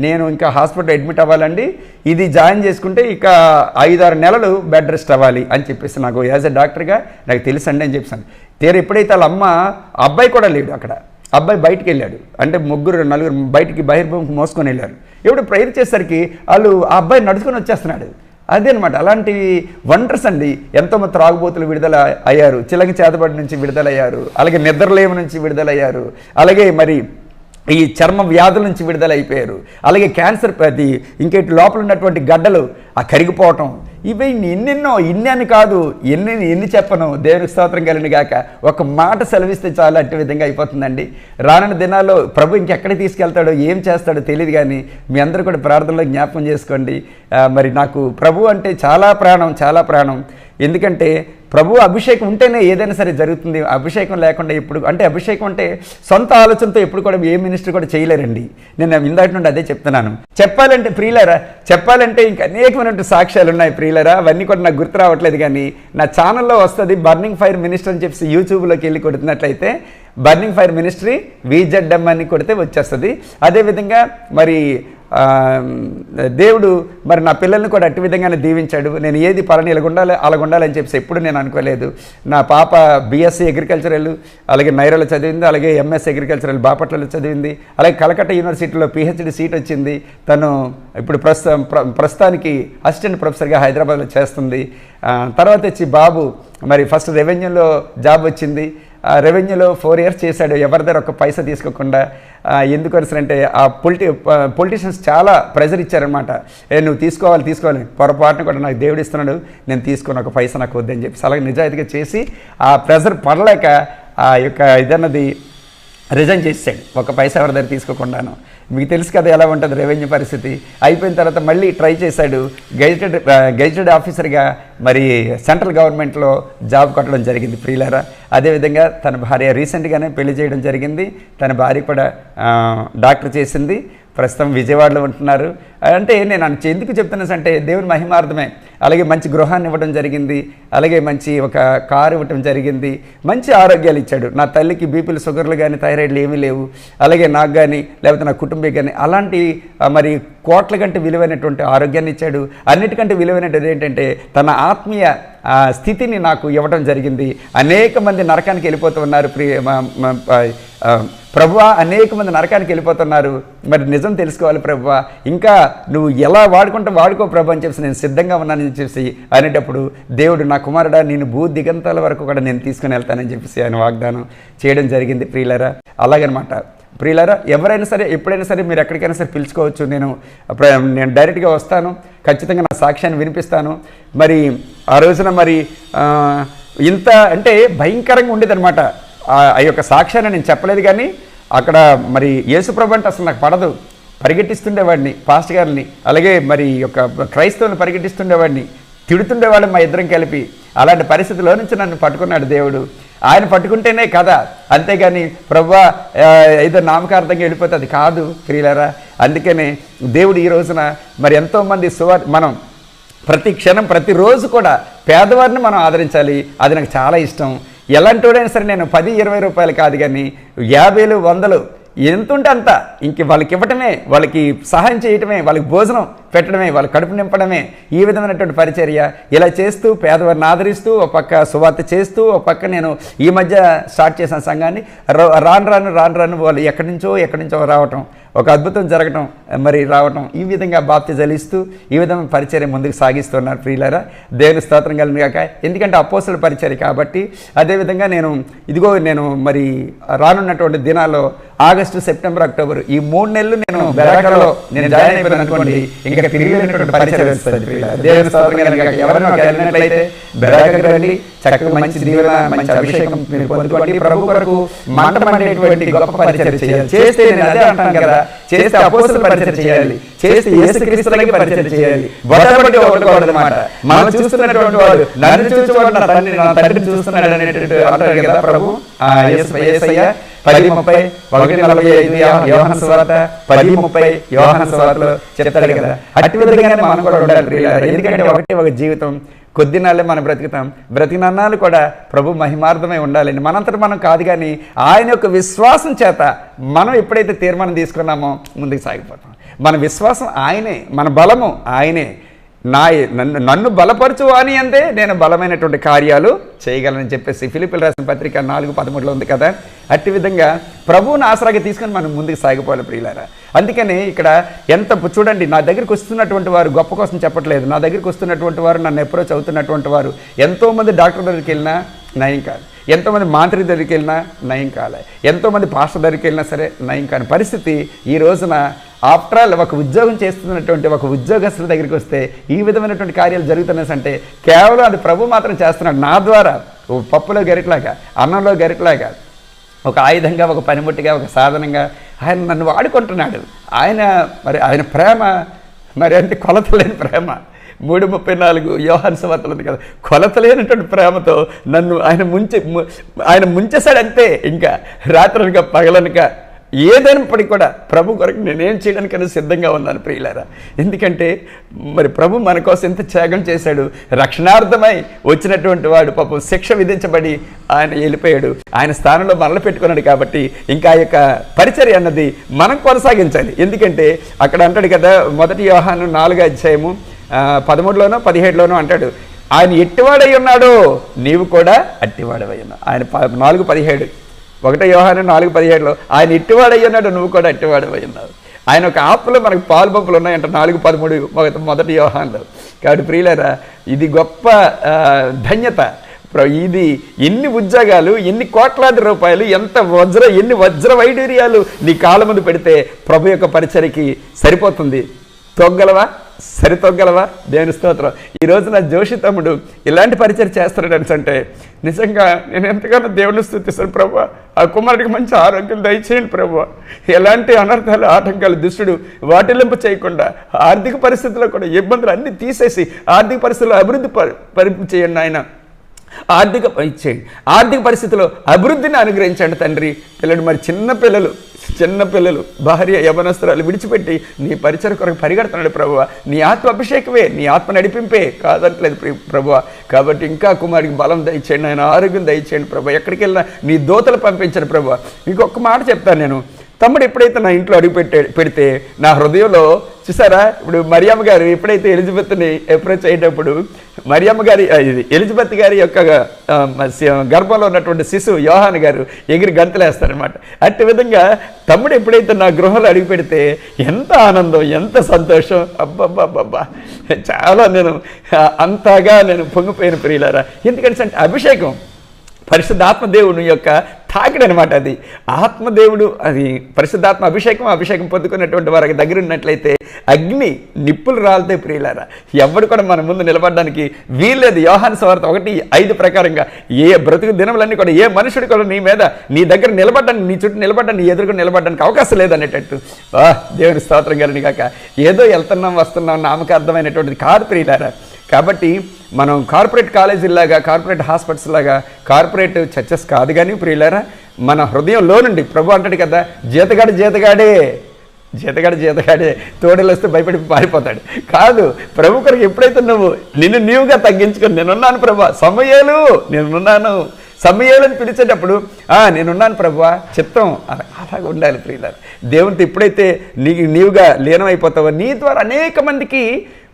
నేను ఇంకా హాస్పిటల్ అడ్మిట్ అవ్వాలండి, ఇది జాయిన్ చేసుకుంటే ఇక 5-6 నెలలు బెడ్ రెస్ట్ అవ్వాలి అని చెప్పేసి నాకు యాజ్ ఎ డాక్టర్గా నాకు తెలుసండి అని చెప్పాను. ఎప్పుడైతే వాళ్ళ అమ్మ, అబ్బాయి కూడా లేడు అక్కడ, అబ్బాయి బయటికి వెళ్ళాడు, అంటే 3-4 బయటికి బహిర్భూమికి మోసుకొని వెళ్ళారు. ఎప్పుడు ప్రేయర్ చేసేసరికి వాళ్ళు ఆ అబ్బాయి నడుచుకొని వచ్చేస్తున్నాడు. అదే అనమాట, అలాంటి వండర్స్ అండి. ఎంతోమంది త్రాగుబోతులు విడుదల అయ్యారు, చిలక చేతబడి నుంచి విడుదలయ్యారు, అలాగే నిద్రలేమి నుంచి విడుదలయ్యారు, అలాగే మరి ఈ చర్మ వ్యాధుల నుంచి విడుదల అయిపోయారు, అలాగే క్యాన్సర్, అది ఇంకేటి లోపల ఉన్నటువంటి గడ్డలు ఆ కరిగిపోవటం, ఇవి ఎన్నెన్నో, ఇన్ని కాదు ఎన్ని చెప్పను. దేవునికి స్తోత్రం కలిగిన గాక. ఒక మాట సెలవిస్తే చాలు అట్టి విధంగా అయిపోతుందండి. రానున్న దినాల్లో ప్రభు ఇంకెక్కడికి తీసుకెళ్తాడో ఏం చేస్తాడో తెలియదు, కానీ మీ అందరూ కూడా ప్రార్థనలో జ్ఞాపకం చేసుకోండి. మరి నాకు ప్రభు అంటే చాలా ప్రాణం. ఎందుకంటే ప్రభు అభిషేకం ఉంటేనే ఏదైనా సరే జరుగుతుంది. అభిషేకం లేకుండా ఎప్పుడు, అంటే అభిషేకం అంటే సొంత ఆలోచనతో ఎప్పుడు కూడా ఏ మినిస్టర్ కూడా చేయలేరండి. నేను ఇందాటి నుండి అదే చెప్తున్నాను. చెప్పాలంటే ఇంకా అనేకమైన సాక్ష్యాలు ఉన్నాయి ప్రియులరా, అవన్నీ కూడా నాకు గుర్తు రావట్లేదు. కానీ నా ఛానల్లో వస్తుంది, బర్నింగ్ ఫైర్ మినిస్టర్ అని చెప్పి యూట్యూబ్లోకి వెళ్ళి కొడుతున్నట్లయితే బర్నింగ్ ఫైర్ మినిస్ట్రీ VZM అని కొడితే వచ్చేస్తుంది. అదేవిధంగా మరి దేవుడు మరి నా పిల్లల్ని కూడా అట్టి విధంగానే దీవించాడు. నేను ఏది పలాని అలాగుండాలని చెప్పేసి ఎప్పుడు నేను అనుకోలేదు. నా పాప BSc అగ్రికల్చరల్ అలాగే నైరాలో చదివింది, అలాగే MS అగ్రికల్చరల్ బాపట్లలో చదివింది, అలాగే కలకత్తా యూనివర్సిటీలో PhD సీట్ వచ్చింది. తను ఇప్పుడు ప్రస్తుతానికి అసిస్టెంట్ ప్రొఫెసర్గా హైదరాబాద్లో చేస్తుంది. తర్వాత వచ్చి బాబు మరి ఫస్ట్ రెవెన్యూలో జాబ్ వచ్చింది. రెవెన్యూలో 4 years చేశాడు, ఎవరి దగ్గర ఒక పైసా తీసుకోకుండా. ఎందుకు అంటే ఆ పొలిటీషియన్స్ చాలా ప్రెజర్ ఇచ్చారనమాట. నువ్వు తీసుకోవాలి పొరపాటున కూడా నాకు దేవుడు ఇస్తున్నాడు, నేను తీసుకుని ఒక పైసా నాకు వద్దని చెప్పి అలాగే నిజాయితీగా చేసి ఆ ప్రెజర్ పడలేక ఆ యొక్క ఇదన్నది రిజైన్ చేసాడు, ఒక పైసా ఎవరి దగ్గర తీసుకోకుండాను. మీకు తెలుసు కదా ఎలా ఉంటుంది రెవెన్యూ పరిస్థితి. అయిపోయిన తర్వాత మళ్ళీ ట్రై చేశాడు, గెజిటెడ్ ఆఫీసర్గా మరి సెంట్రల్ గవర్నమెంట్లో జాబ్ కొట్టడం జరిగింది ప్రియులారా. అదేవిధంగా తన భార్య రీసెంట్గానే పెళ్లి చేయడం జరిగింది. తన భార్య కూడా డాక్టర్ చేసింది, ప్రస్తుతం విజయవాడలో ఉంటున్నారు. అంటే నేను ఎందుకు చెప్తున్నా అంటే దేవుని మహిమార్థమే. అలాగే మంచి గృహాన్ని ఇవ్వడం జరిగింది, అలాగే మంచి ఒక కారు ఇవ్వడం జరిగింది, మంచి ఆరోగ్యాలు ఇచ్చాడు. నా తల్లికి బీపీలు షుగర్లు కానీ థైరాయిడ్లు ఏమీ లేవు, అలాగే నాకు కానీ లేకపోతే నా కుటుంబం కానీ అలాంటి మరి కోట్ల కంటే విలువైనటువంటి ఆరోగ్యాన్ని ఇచ్చాడు. అన్నిటికంటే విలువైనది ఏంటంటే తన ఆత్మీయ స్థితిని నాకు ఇవ్వడం జరిగింది. అనేక మంది నరకానికి వెళ్ళిపోతున్నారు ప్రభువా, అనేక మంది నరకానికి వెళ్ళిపోతున్నారు. మరి నిజం తెలుసుకోవాలి ప్రభువా, ఇంకా నువ్వు ఎలా వాడుకో ప్రభు అని చెప్పి నేను సిద్ధంగా ఉన్నానని చెప్పేసి అనేటప్పుడు దేవుడు నా కుమారుడా నేను భూ దిగంతాల వరకు కూడా నేను తీసుకుని వెళ్తానని చెప్పేసి ఆయన వాగ్దానం చేయడం జరిగింది ప్రియులరా. అలాగనమాట ప్రియులారా, ఎవరైనా సరే ఎప్పుడైనా సరే మీరు ఎక్కడికైనా సరే పిలుచుకోవచ్చు. నేను డైరెక్ట్గా వస్తాను, ఖచ్చితంగా నా సాక్ష్యాన్ని వినిపిస్తాను. మరి ఆ రోజున మరి ఇంత అంటే భయంకరంగా ఉండేదన్నమాట. ఆ యొక్క సాక్ష్యాన్ని నేను చెప్పలేదు, కానీ అక్కడ మరి యేసుప్రభు అంటే అసలు నాకు పడదు. పరిగెట్టిస్తుండేవాడిని పాస్టర్ గారిని, అలాగే మరి యొక్క క్రైస్తవుని పరిగెట్టిస్తుండేవాడిని, తిడుతుండేవాడు మా ఇద్దరం కలిపి. అలాంటి పరిస్థితిలో నుంచి నన్ను పట్టుకున్నాడు దేవుడు. ఆయన పట్టుకుంటేనే కదా, అంతేగాని ప్రభువా ఏదో నామకార్థంగా వెళ్ళిపోతే అది కాదు ప్రియులారా. అందుకనే దేవుడు ఈ రోజున మరి ఎంతోమంది మనం ప్రతి క్షణం ప్రతిరోజు కూడా పేదవారిని మనం ఆదరించాలి. అది నాకు చాలా ఇష్టం. ఎలాంటి వాడైనా సరే నేను 10-20 రూపాయలు కాదు, కానీ 50, 100 ఎంత ఉంటే అంత ఇంక వాళ్ళకి ఇవ్వటమే, వాళ్ళకి సహాయం చేయటమే, వాళ్ళకి భోజనం పెట్టడమే, వాళ్ళ కడుపు నింపడమే, ఈ విధమైనటువంటి పరిచర్య ఇలా చేస్తూ పేదవారిని ఆదరిస్తూ ఒక పక్క సువార్త చేస్తూ ఒక పక్క నేను ఈ మధ్య స్టార్ట్ చేసిన సంఘాన్ని రాను వాళ్ళు ఎక్కడి నుంచో రావటం, ఒక అద్భుతం జరగటం, మరి రావటం, ఈ విధంగా బాప్తిజాలు ఇస్తూ ఈ విధమైన పరిచర్య ముందుకు సాగిస్తున్నారు ప్రియులారా. దేవుని స్తోత్రం కలిగిన గాక. ఎందుకంటే అపోస్తలుల పరిచర్య కాబట్టి. అదేవిధంగా నేను మరి రానున్నటువంటి దినాల్లో ఆగస్టు, సెప్టెంబర్, అక్టోబర్ ఈ 3 నెలలు నేను బెరాకలో నేను జాయిన్ అయిపోయాను అనుకోండి, ఇంకా తిరిగినటువంటి పరిచర్య వస్తుంది ప్రియులారా. దేవుని స్తోత్రం కలిగిన గాక. ఎవరైనా వెళ్ళినట్లయితే బెరాకకు రండి, చక్కగా మంచి దీవెన మంచి అభిషేకం మీరు పొందుకోండి. ప్రభు కొరకు మంటమనేటువంటి గొప్ప పరిచర్య చేయాలి. చేస్తే నేను అదే అంటాను కదా, చేస్తే అపోస్తలుల పరిచర్య చేయాలి, చేస్తే యేసుక్రీస్తులకి పరిచర్య చేయాలి. బొట్టబడి ఒకటన్నమాట. మనం చూస్తున్నటువంటి వాడు నన్ను చూసేవాడు నా తండ్రిని చూస్తున్నాడు అనేటువంటి అంటారు కదా ప్రభు. యేసయ్య 10:30, 1:45 యోహాను సువార్త 10:30 యోహాను సువార్తలో చెప్తాడు కదా. అట్టి విధంగానే మనం కూడా ఉండాలి ప్రియులారా. ఎందుకంటే ఒకటే ఒక జీవితం, కొద్దినాళ్ళే మనం బ్రతుకుతాం. బ్రతికినన్నాళ్ళు కూడా ప్రభు మహిమార్థమై ఉండాలండి. మనంతట మనం కాదు, కానీ ఆయన యొక్క విశ్వాసం చేత మనం ఎప్పుడైతే తీర్మానం తీసుకున్నామో ముందుకు సాగిపోతాం. మన విశ్వాసం ఆయనే, మన బలము ఆయనే. నన్ను బలపరచు అని అందే నేను బలమైనటువంటి కార్యాలు చేయగలనని చెప్పేసి ఫిలిప్పీలు రాసిన పత్రిక 4:13 ఉంది కదా. అట్టి విధంగా ప్రభువుని ఆసరాగా తీసుకొని మనం ముందుకు సాగిపోవాలి ప్రియులారా. అందుకని ఇక్కడ ఎంత చూడండి, నా దగ్గరికి వస్తున్నటువంటి వారు గొప్ప కోసం చెప్పట్లేదు. నా దగ్గరికి వస్తున్నటువంటి వారు, నన్ను అప్రోచ్ అవుతున్నటువంటి వారు ఎంతోమంది డాక్టర్ దగ్గరికి వెళ్ళినా నయం కాదు, ఎంతోమంది మాంత్రి దగ్గరికి వెళ్ళినా నయం కాలే, ఎంతోమంది పాస్టర్ దగ్గరికి వెళ్ళినా సరే నయం కాని పరిస్థితి ఈ రోజున. ఆఫ్టర్ ఆల్ ఒక ఉద్యోగం చేస్తున్నటువంటి ఒక ఉద్యోగస్తుల దగ్గరికి వస్తే ఈ విధమైనటువంటి కార్యాలు జరుగుతున్నాయి అంటే కేవలం అది ప్రభు మాత్రం చేస్తున్నాడు. నా ద్వారా పప్పులో గరిటలాగా, అన్నంలో గరిటలాగా, ఒక ఆయుధంగా, ఒక పనిముట్టిగా, ఒక సాధనంగా ఆయన నన్ను వాడుకుంటున్నాడు. ఆయన ప్రేమ మరి అంటే కొలతలేని ప్రేమ. 3:34 యోహాను సువార్తలో ఉంది కదా, కొలతలేనటువంటి ప్రేమతో నన్ను ఆయన ముంచేశాడంతే. ఇంకా రాత్రనక పగలనక ఏదైనప్పటికీ కూడా ప్రభు కొరకు నేనేం చేయడానికైనా సిద్ధంగా ఉన్నాను ప్రియులారా. ఎందుకంటే మరి ప్రభు మన కోసం ఎంత త్యాగం చేశాడు. రక్షణార్థమై వచ్చినటువంటి వాడు పాపం శిక్ష విధించబడి ఆయన వెళ్ళిపోయాడు. ఆయన స్థానంలో మనల్ని పెట్టుకున్నాడు. కాబట్టి ఇంకా ఆ యొక్క పరిచర్య అన్నది మనం కొనసాగించాలి. ఎందుకంటే అక్కడ అంటాడు కదా, 1 యోహాను 4:13లోనో 17లోనో అంటాడు, ఆయన ఎట్టివాడై ఉన్నాడో నీవు కూడా అట్టివాడవై ఉన్నావు. ఆయన 4:17, 1 యోహాను 4:17లో ఆయన ఎట్టివాడై ఉన్నాడు, నువ్వు కూడా అట్టివాడవై ఉన్నావు. ఆయన ఒక ఆత్మలో మనకు పాలు పంపులు ఉన్నాయంట 4:13 1 యోహానులో. కాబట్టి ప్రియులారా, ఇది గొప్ప ధన్యత. ఇది ఎన్ని ఉద్యోగాలు, ఎన్ని కోట్లాది రూపాయలు, ఎన్ని వజ్ర వైడూర్యాలు నీ కాళ్ళ ముందు పెడితే ప్రభు యొక్క పరిచర్యకి సరిపోతుంది. తొగ్గలవా? సరితొగ్గలవా? దేవుని స్తోత్రం. ఈ రోజున జోషి తమ్ముడు ఇలాంటి పరిచయం చేస్తున్నాడు అంటే నిజంగా నేను ఎంతగానో దేవుని స్తుతిస్తాను. ప్రభు ఆ కుమారుడికి మంచి ఆరోగ్యం దయచేయండి ప్రభు. ఎలాంటి అనర్థాలు, ఆటంకాలు దుష్టుడు వాటిల్లింపు చేయకుండా ఆర్థిక పరిస్థితుల్లో కూడా ఇబ్బందులు అన్నీ తీసేసి ఆర్థిక పరిస్థితుల్లో అభివృద్ధి చేయండి ఆయన. ఆర్థిక పరిస్థితిలో అభివృద్ధిని అనుగ్రహించండి తండ్రి. పిల్లడు మరి చిన్నపిల్లలు భార్య యవనస్తురాలు విడిచిపెట్టి నీ పరిచయం కొరకు పరిగెడుతున్నాడు ప్రభువ. నీ ఆత్మ అభిషేకమే, నీ ఆత్మ నడిపింపే కాదట్లేదు ప్రభువ. కాబట్టి ఇంకా కుమారుడికి బలం దయచేయండి, ఆయన ఆరోగ్యం దయచేయండి ప్రభు. ఎక్కడికి వెళ్ళినా నీ దూతలు పంపించండి ప్రభు. మీకు ఒక్క మాట చెప్తాను నేను. తమ్ముడు ఎప్పుడైతే నా ఇంట్లో అడుగు పెడితే నా హృదయంలో చూసారా, ఇప్పుడు మరియమ్మ గారు ఎప్పుడైతే ఎలిజబెత్ని అప్రోచ్ అయ్యేటప్పుడు ఎలిజబెత్ గారి యొక్క గర్భంలో ఉన్నటువంటి శిశువు యోహాను గారు ఎగిరి గంతులేస్తారనమాట. అట్టి విధంగా తమ్ముడు ఎప్పుడైతే నా గృహంలో అడుగు పెడితే ఎంత ఆనందం, ఎంత సంతోషం, అబ్బబ్బబ్బబ్బా! చాలా అంతగా పొంగిపోయిన ప్రియులారా. ఎందుకంటే అభిషేకం పరిశుద్ధాత్మ దేవుని యొక్క తాకిడి అనమాట. అది ఆత్మదేవుడు, అది పరిశుద్ధాత్మ అభిషేకం పొందుకున్నటువంటి వారికి దగ్గర ఉన్నట్లయితే అగ్ని నిప్పులు రాలితే ప్రియులారా. ఎవడు కూడా మన ముందు నిలబడడానికి వీల్లేదు. యోహాను సువార్త 1:5 ప్రకారంగా ఏ బ్రతుకు దినములన్నీ కూడా ఏ మనుషుడు కూడా నీ దగ్గర నిలబడ్డానికి, నీ చుట్టూ నిలబడ్డానికి, నీ ఎదురుగా నిలబడడానికి అవకాశం లేదనేటట్టు దేవుని స్తోత్రం కలిగిన కాక ఏదో వెళ్తున్నాం వస్తున్నాం నామకార్థమైనటువంటిది కాదు ప్రియులారా. కాబట్టి మనం కార్పొరేట్ కాలేజీలాగా, కార్పొరేట్ హాస్పిటల్స్ లాగా, కార్పొరేట్ చర్చెస్ కాదు కానీ ప్రియులారా, మన హృదయంలో నుండి ప్రభు అంటాడు కదా, జీతగాడే తోడేలు వస్తే భయపడి పారిపోతాడు కాదు. ప్రభు కొరకు ఎప్పుడైతే నిన్ను నీవుగా తగ్గించుకొని నేనున్నాను ప్రభు, సమయాలు నేనున్నాను, సమయాలను పిలిచేటప్పుడు నేనున్నాను ప్రభువా చిత్తం అలాగ ఉండాలి ప్రియులారా. దేవునితో ఎప్పుడైతే నీవుగా లీనమైపోతావో నీ ద్వారా అనేక మందికి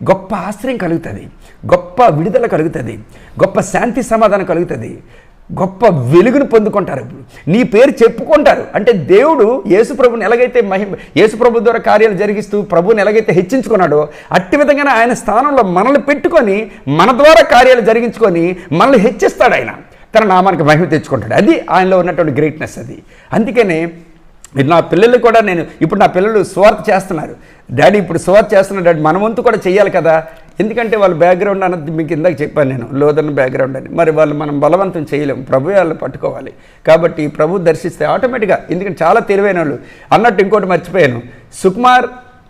గొప్ప ఆశ్రయం కలుగుతుంది, గొప్ప విడుదల కలుగుతుంది, గొప్ప శాంతి సమాధానం కలుగుతుంది, గొప్ప వెలుగును పొందుకుంటారు. నీ పేరు చెప్పుకుంటారు. అంటే దేవుడు యేసుప్రభుని ఎలాగైతే యేసుప్రభు ద్వారా కార్యాలు జరిగిస్తూ ప్రభుని ఎలాగైతే హెచ్చించుకున్నాడో అట్టి విధంగానే ఆయన స్థానంలో మనల్ని పెట్టుకొని మన ద్వారా కార్యాలు జరిగించుకొని మనల్ని హెచ్చిస్తాడు. ఆయన తన నామానికి మహిమ తెచ్చుకుంటాడు. అది ఆయనలో ఉన్నటువంటి గ్రేట్నెస్. అది అందుకనే నా పిల్లలు కూడా ఇప్పుడు నా పిల్లలు సువార్త చేస్తున్నారు. డాడీ ఇప్పుడు సువార్త చేస్తున్నారు డాడీ, మన వంతు కూడా చేయాలి కదా. ఎందుకంటే వాళ్ళ బ్యాక్గ్రౌండ్ అన్నది మీకు ఇందాక చెప్పాను నేను, లోదన్న బ్యాక్గ్రౌండ్ అని. మరి మనం బలవంతం చేయలేము, ప్రభు వాళ్ళని పట్టుకోవాలి. కాబట్టి ప్రభు దర్శిస్తే ఆటోమేటిక్గా, ఎందుకంటే చాలా తెలివైన వాళ్ళు అన్నట్టు. ఇంకోటి మర్చిపోయాను, సుకుమార్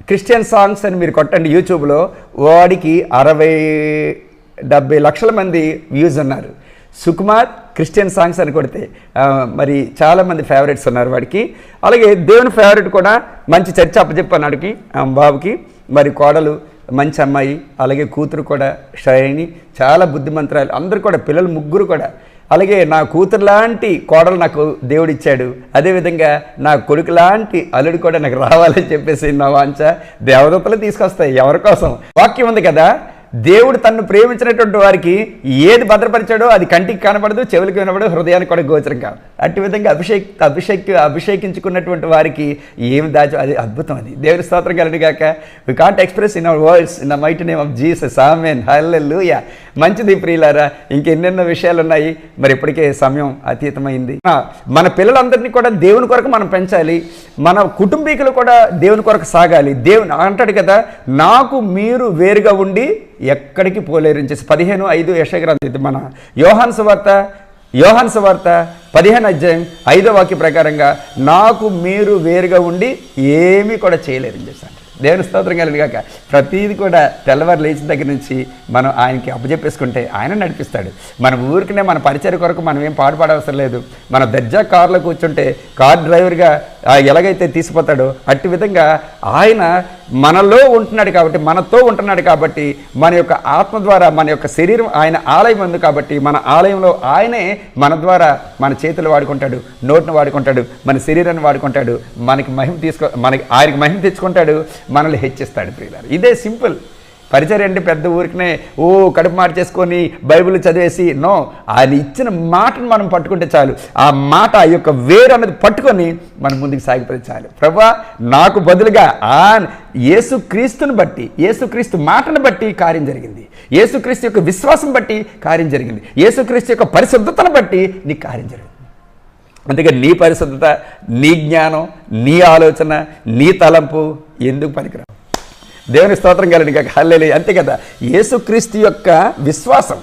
క్రిస్టియన్ సాంగ్స్ అని మీరు కొట్టండి యూట్యూబ్లో, వాడికి 60-70 లక్షల మంది వ్యూస్ ఉన్నారు. సుకుమార్ క్రిస్టియన్ సాంగ్స్ అని కొడితే మరి చాలామంది ఫేవరెట్స్ ఉన్నారు వాడికి. అలాగే దేవుని ఫేవరెట్ కూడా మంచి చర్చ అప్పచెప్పాను వాడికి, బాబుకి. మరి కోడలు మంచి అమ్మాయి, అలాగే కూతురు కూడా షైని, చాలా బుద్ధిమంతురాలు. అందరూ కూడా పిల్లలు ముగ్గురు కూడా. అలాగే నా కూతురు లాంటి కోడలు నాకు దేవుడిచ్చాడు, అదేవిధంగా నా కొడుకు లాంటి అల్లుడు కూడా నాకు రావాలని చెప్పేసి నా వాంఛ. దేవదత్తలు తీసుకొస్తాయి ఎవరి కోసం. వాక్యం ఉంది కదా, దేవుడు తన్ను ప్రేమించినటువంటి వారికి ఏది భద్రపరిచాడో అది కంటికి కనబడదు, చెవులకు వినబడదు, హృదయానికి కూడా గోచరం కాదు. అట్టి విధంగా అభిషేకించుకున్నటువంటి వారికి ఏమి దాచో అది అద్భుతం. అది దేవుని స్తోత్రం కలుగును గాక. We can't express in our words in the mighty name of Jesus. Amen, hallelujah. మంచిది ప్రియులారా, ఇంకెన్నెన్నో విషయాలు ఉన్నాయి. మరి ఇప్పటికే సమయం అతీతమైంది. మన పిల్లలందరినీ కూడా దేవుని కొరకు మనం పెంచాలి. మన కుటుంబీకులు కూడా దేవుని కొరకు సాగాలి. దేవుని అంటాడు కదా, నాకు మీరు వేరుగా ఉండి ఎక్కడికి పోలేరు చేసి 15:5 యెషయా గ్రంథం. ఇది మన యోహాను సువార్త 15 అధ్యాయం 5వ వాక్య ప్రకారంగా నాకు మీరు వేరుగా ఉండి ఏమీ కూడా చేయలేరని చేశాను. దేవుని స్తోత్రం కలుగును గాక. ప్రతిదీ కూడా తెల్లవారు లేచిన దగ్గర నుంచి మనం ఆయనకి అప్పచెప్పేసుకుంటే ఆయన నడిపిస్తాడు. మన ఊరికినే మన పరిచయ కొరకు మనం ఏం పాడుపడవసరం లేదు. మన దర్జా కారులో కూర్చుంటే కార్ డ్రైవర్గా ఎలాగైతే తీసిపోతాడో అట్టి విధంగా ఆయన మనలో ఉంటున్నాడు కాబట్టి, మనతో ఉంటున్నాడు కాబట్టి, మన యొక్క ఆత్మ ద్వారా మన యొక్క శరీరం ఆయన ఆలయం ఉంది కాబట్టి, మన ఆలయంలో ఆయనే మన ద్వారా మన చేతులు వాడుకుంటాడు, నోటును వాడుకుంటాడు, మన శరీరాన్ని వాడుకుంటాడు, మనకి ఆయనకి మహిమ తెచ్చుకుంటాడు, మనల్ని హెచ్చిస్తాడు ప్రియులారా. ఇదే సింపుల్. పరిచర్య అంటే పెద్ద ఊరికినే కడుపు మార్చేసుకొని బైబిల్ చదివేసి నో. ఆయన ఇచ్చిన మాటను మనం పట్టుకుంటే చాలు. ఆ మాట ఆ యొక్క వేరు అన్నది పట్టుకొని మనం ముందుకు సాగిపోతే చాలు. ప్రభా, నాకు బదులుగా యేసుక్రీస్తుని బట్టి, యేసుక్రీస్తు మాటను బట్టి కార్యం జరిగింది, యేసుక్రీస్తు యొక్క విశ్వాసం బట్టి కార్యం జరిగింది, యేసుక్రీస్తు యొక్క పరిశుద్ధతను బట్టి నీ కార్యం జరిగింది. అందుకే నీ పరిశుద్ధత, నీ జ్ఞానం, నీ ఆలోచన, నీ తలంపు ఎందుకు పనికిరావు? దేవుని స్తోత్రం కలుగును గాక. హల్లెలూయా. అంతే కదా, యేసుక్రీస్తు యొక్క విశ్వాసం.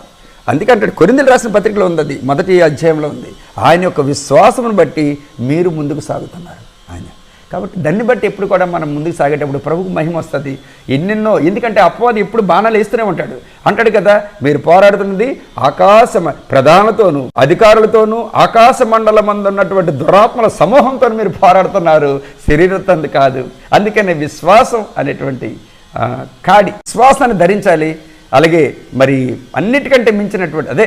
అందుకంటే కొరింథీయులకు రాసిన పత్రికలో ఉంది, అది 1వ అధ్యాయంలో ఉంది. ఆయన యొక్క విశ్వాసమును బట్టి మీరు ముందుకు సాగుతున్నారు ఆయన. కాబట్టి దాన్ని బట్టి ఎప్పుడు కూడా మనం ముందుకు సాగేటప్పుడు ప్రభువుకు మహిమ వస్తుంది. ఎన్నెన్నో, ఎందుకంటే అపవాది ఎప్పుడు బాణాలు వేస్తూనే అంటాడు కదా, మీరు పోరాడుతున్నది ప్రధానులతోనూ అధికారులతోనూ ఆకాశ మండలమందు ఉన్నటువంటి దురాత్మల సమూహంతో మీరు పోరాడుతున్నారు, శరీరంతో కాదు. అందుకనే విశ్వాసం అనేటువంటి విశ్వాసాన్ని ధరించాలి. అలాగే మరి అన్నిటికంటే మించినటువంటి అదే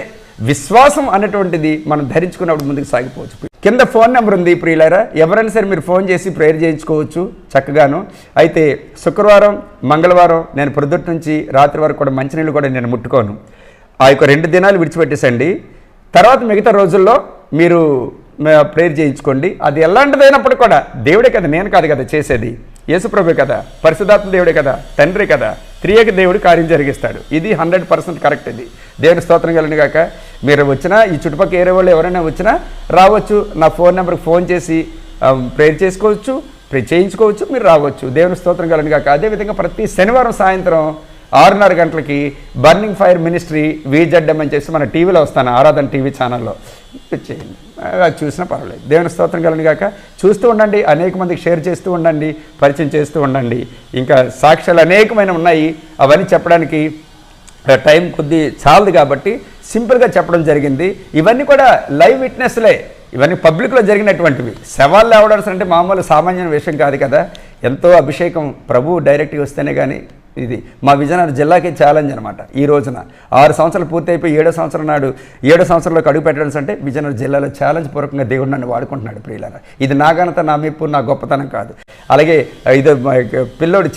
విశ్వాసం అనేటువంటిది మనం ధరించుకున్నప్పుడు ముందుకు సాగిపోవచ్చు. కింద ఫోన్ నెంబర్ ఉంది ప్రియులారా, ఎవరైనా సరే మీరు ఫోన్ చేసి ప్రేయర్ చేయించుకోవచ్చు చక్కగాను. అయితే శుక్రవారం, మంగళవారం నేను పొద్దుటి నుంచి రాత్రి వరకు కూడా మంచినీళ్ళు కూడా నేను ముట్టుకోను. ఆ యొక్క 2 దినాలు విడిచిపెట్టేసండి. తర్వాత మిగతా రోజుల్లో మీరు ప్రేయర్ చేయించుకోండి. అది ఎలాంటిదైనప్పుడు కూడా దేవుడే కదా, నేను కాదు కదా చేసేది, యేసుప్రభే కదా, పరిశుద్ధాత్మ దేవుడే కదా, తండ్రి కదా, త్రియేక దేవుడు కార్యం జరిగిస్తాడు. ఇది 100% కరెక్ట్. ఇది దేవుని స్తోత్రం కలుగును గాక. మీరు వచ్చినా, ఈ చుట్టుపక్కల ఏరే వాళ్ళు ఎవరైనా వచ్చినా రావచ్చు. నా ఫోన్ నెంబర్కి ఫోన్ చేసి ప్రేయర్ చేసుకోవచ్చు, ప్రే చేయించుకోవచ్చు, మీరు రావచ్చు. దేవుని స్తోత్రం కలుగును గాక. అదేవిధంగా ప్రతి శనివారం సాయంత్రం 6:30 గంటలకి బర్నింగ్ ఫైర్ మినిస్ట్రీ VZM అని చేసి మన టీవీలో వస్తాను, ఆరాధన టీవీ ఛానల్లో. చేయండి, అది చూసినా పర్వాలేదు. దేవుని స్తోత్రం కలుగును గాక. చూస్తూ ఉండండి, అనేక మందికి షేర్ చేస్తూ ఉండండి, పరిచయం చేస్తూ ఉండండి. ఇంకా సాక్ష్యాలు అనేకమైన ఉన్నాయి, అవన్నీ చెప్పడానికి టైం కొద్ది చాలదు కాబట్టి సింపుల్గా చెప్పడం జరిగింది. ఇవన్నీ కూడా లైవ్ విట్నెస్లే, ఇవన్నీ పబ్లిక్లో జరిగినటువంటివి. శవాలు లేవడాల్సి అంటే మామూలు సామాన్యమైన విషయం కాదు కదా. ఎంతో అభిషేకం ప్రభువు డైరెక్ట్గా వస్తేనే కానీ. ఇది మా విజయనగరం జిల్లాకి ఛాలెంజ్ అనమాట. ఈ రోజున 6 సంవత్సరాలు పూర్తి అయిపోయి 7వ సంవత్సరం నాడు 7వ సంవత్సరంలోకి అడుగు పెట్టడం అంటే విజయనగరం జిల్లాలో ఛాలెంజ్ పూర్వకంగా దేవుడు నన్ను వాడుకుంటున్నాడు ప్రియులారా. ఇది నా ఘనత, నా మెప్పు, నా గొప్పతనం కాదు. అలాగే ఇది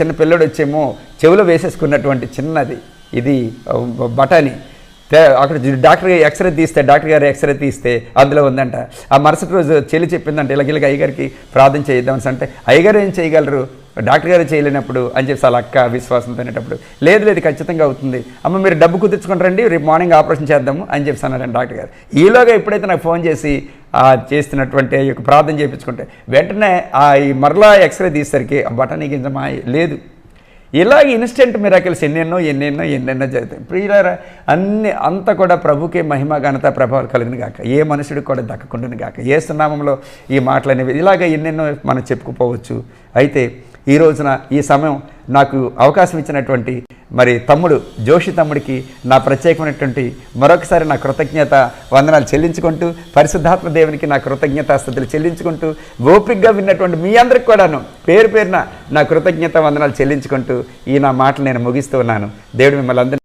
చిన్న పిల్లోడు వచ్చేమో చెవిలో వేసేసుకున్నటువంటి చిన్నది, ఇది బఠానీ. అక్కడ డాక్టర్ గారు ఎక్స్రే తీస్తే అందులో ఉందంట. ఆ మరుసటి రోజు చెల్లి చెప్పిందంటే ఇలాగ అయ్యగారికి ప్రార్థన చేద్దామని అంటే, అయ్యగారు ఏం చేయగలరు, డాక్టర్ గారు చేయలేనప్పుడు అని చెప్పి వాళ్ళ అక్క విశ్వాసంతో అనేటప్పుడు, లేదు ఖచ్చితంగా అవుతుంది అమ్మ, మీరు డబ్బు కుదుర్చుకుంటారండి, రేపు మార్నింగ్ ఆపరేషన్ చేద్దాము అని చెప్పి అన్నారండి డాక్టర్ గారు. ఈలోగా ఎప్పుడైతే నాకు ఫోన్ చేసి చేస్తున్నటువంటి ఈ యొక్క ప్రార్థన చేయించుకుంటే వెంటనే ఈ మరలా ఎక్స్రే తీసేసరికి ఆ బఠానీ గింజమా లేదు. ఇలాగ ఇన్స్టెంట్ మిరాకిల్స్ ఎన్నెన్నో జరుగుతాయి ప్రియులారా. అంతా కూడా ప్రభుకే మహిమ ఘనత ప్రభావాలు కలిగిన గాక. ఏ మనుషుడికి కూడా దక్కకుండాను గాక. యేసు నామములో ఈ మాటలు అనేవి ఇలాగ ఎన్నెన్నో మనం చెప్పుకుపోవచ్చు. అయితే ఈ రోజున ఈ సమయం నాకు అవకాశం ఇచ్చినటువంటి మరి తమ్ముడు జోషి తమ్ముడికి నా ప్రత్యేకమైనటువంటి మరొకసారి నా కృతజ్ఞత వందనాలు చెల్లించుకుంటూ పరిశుద్ధాత్మ దేవునికి నా కృతజ్ఞతాస్తుతులు చెల్లించుకుంటూ ఓపికగా విన్నటువంటి మీ అందరికి కూడాను పేరు పేరున నా కృతజ్ఞత వందనాలు చెల్లించుకుంటూ ఈ నా మాటలు నేను ముగిస్తూ ఉన్నాను. దేవుడు మిమ్మల్ని అందరినీ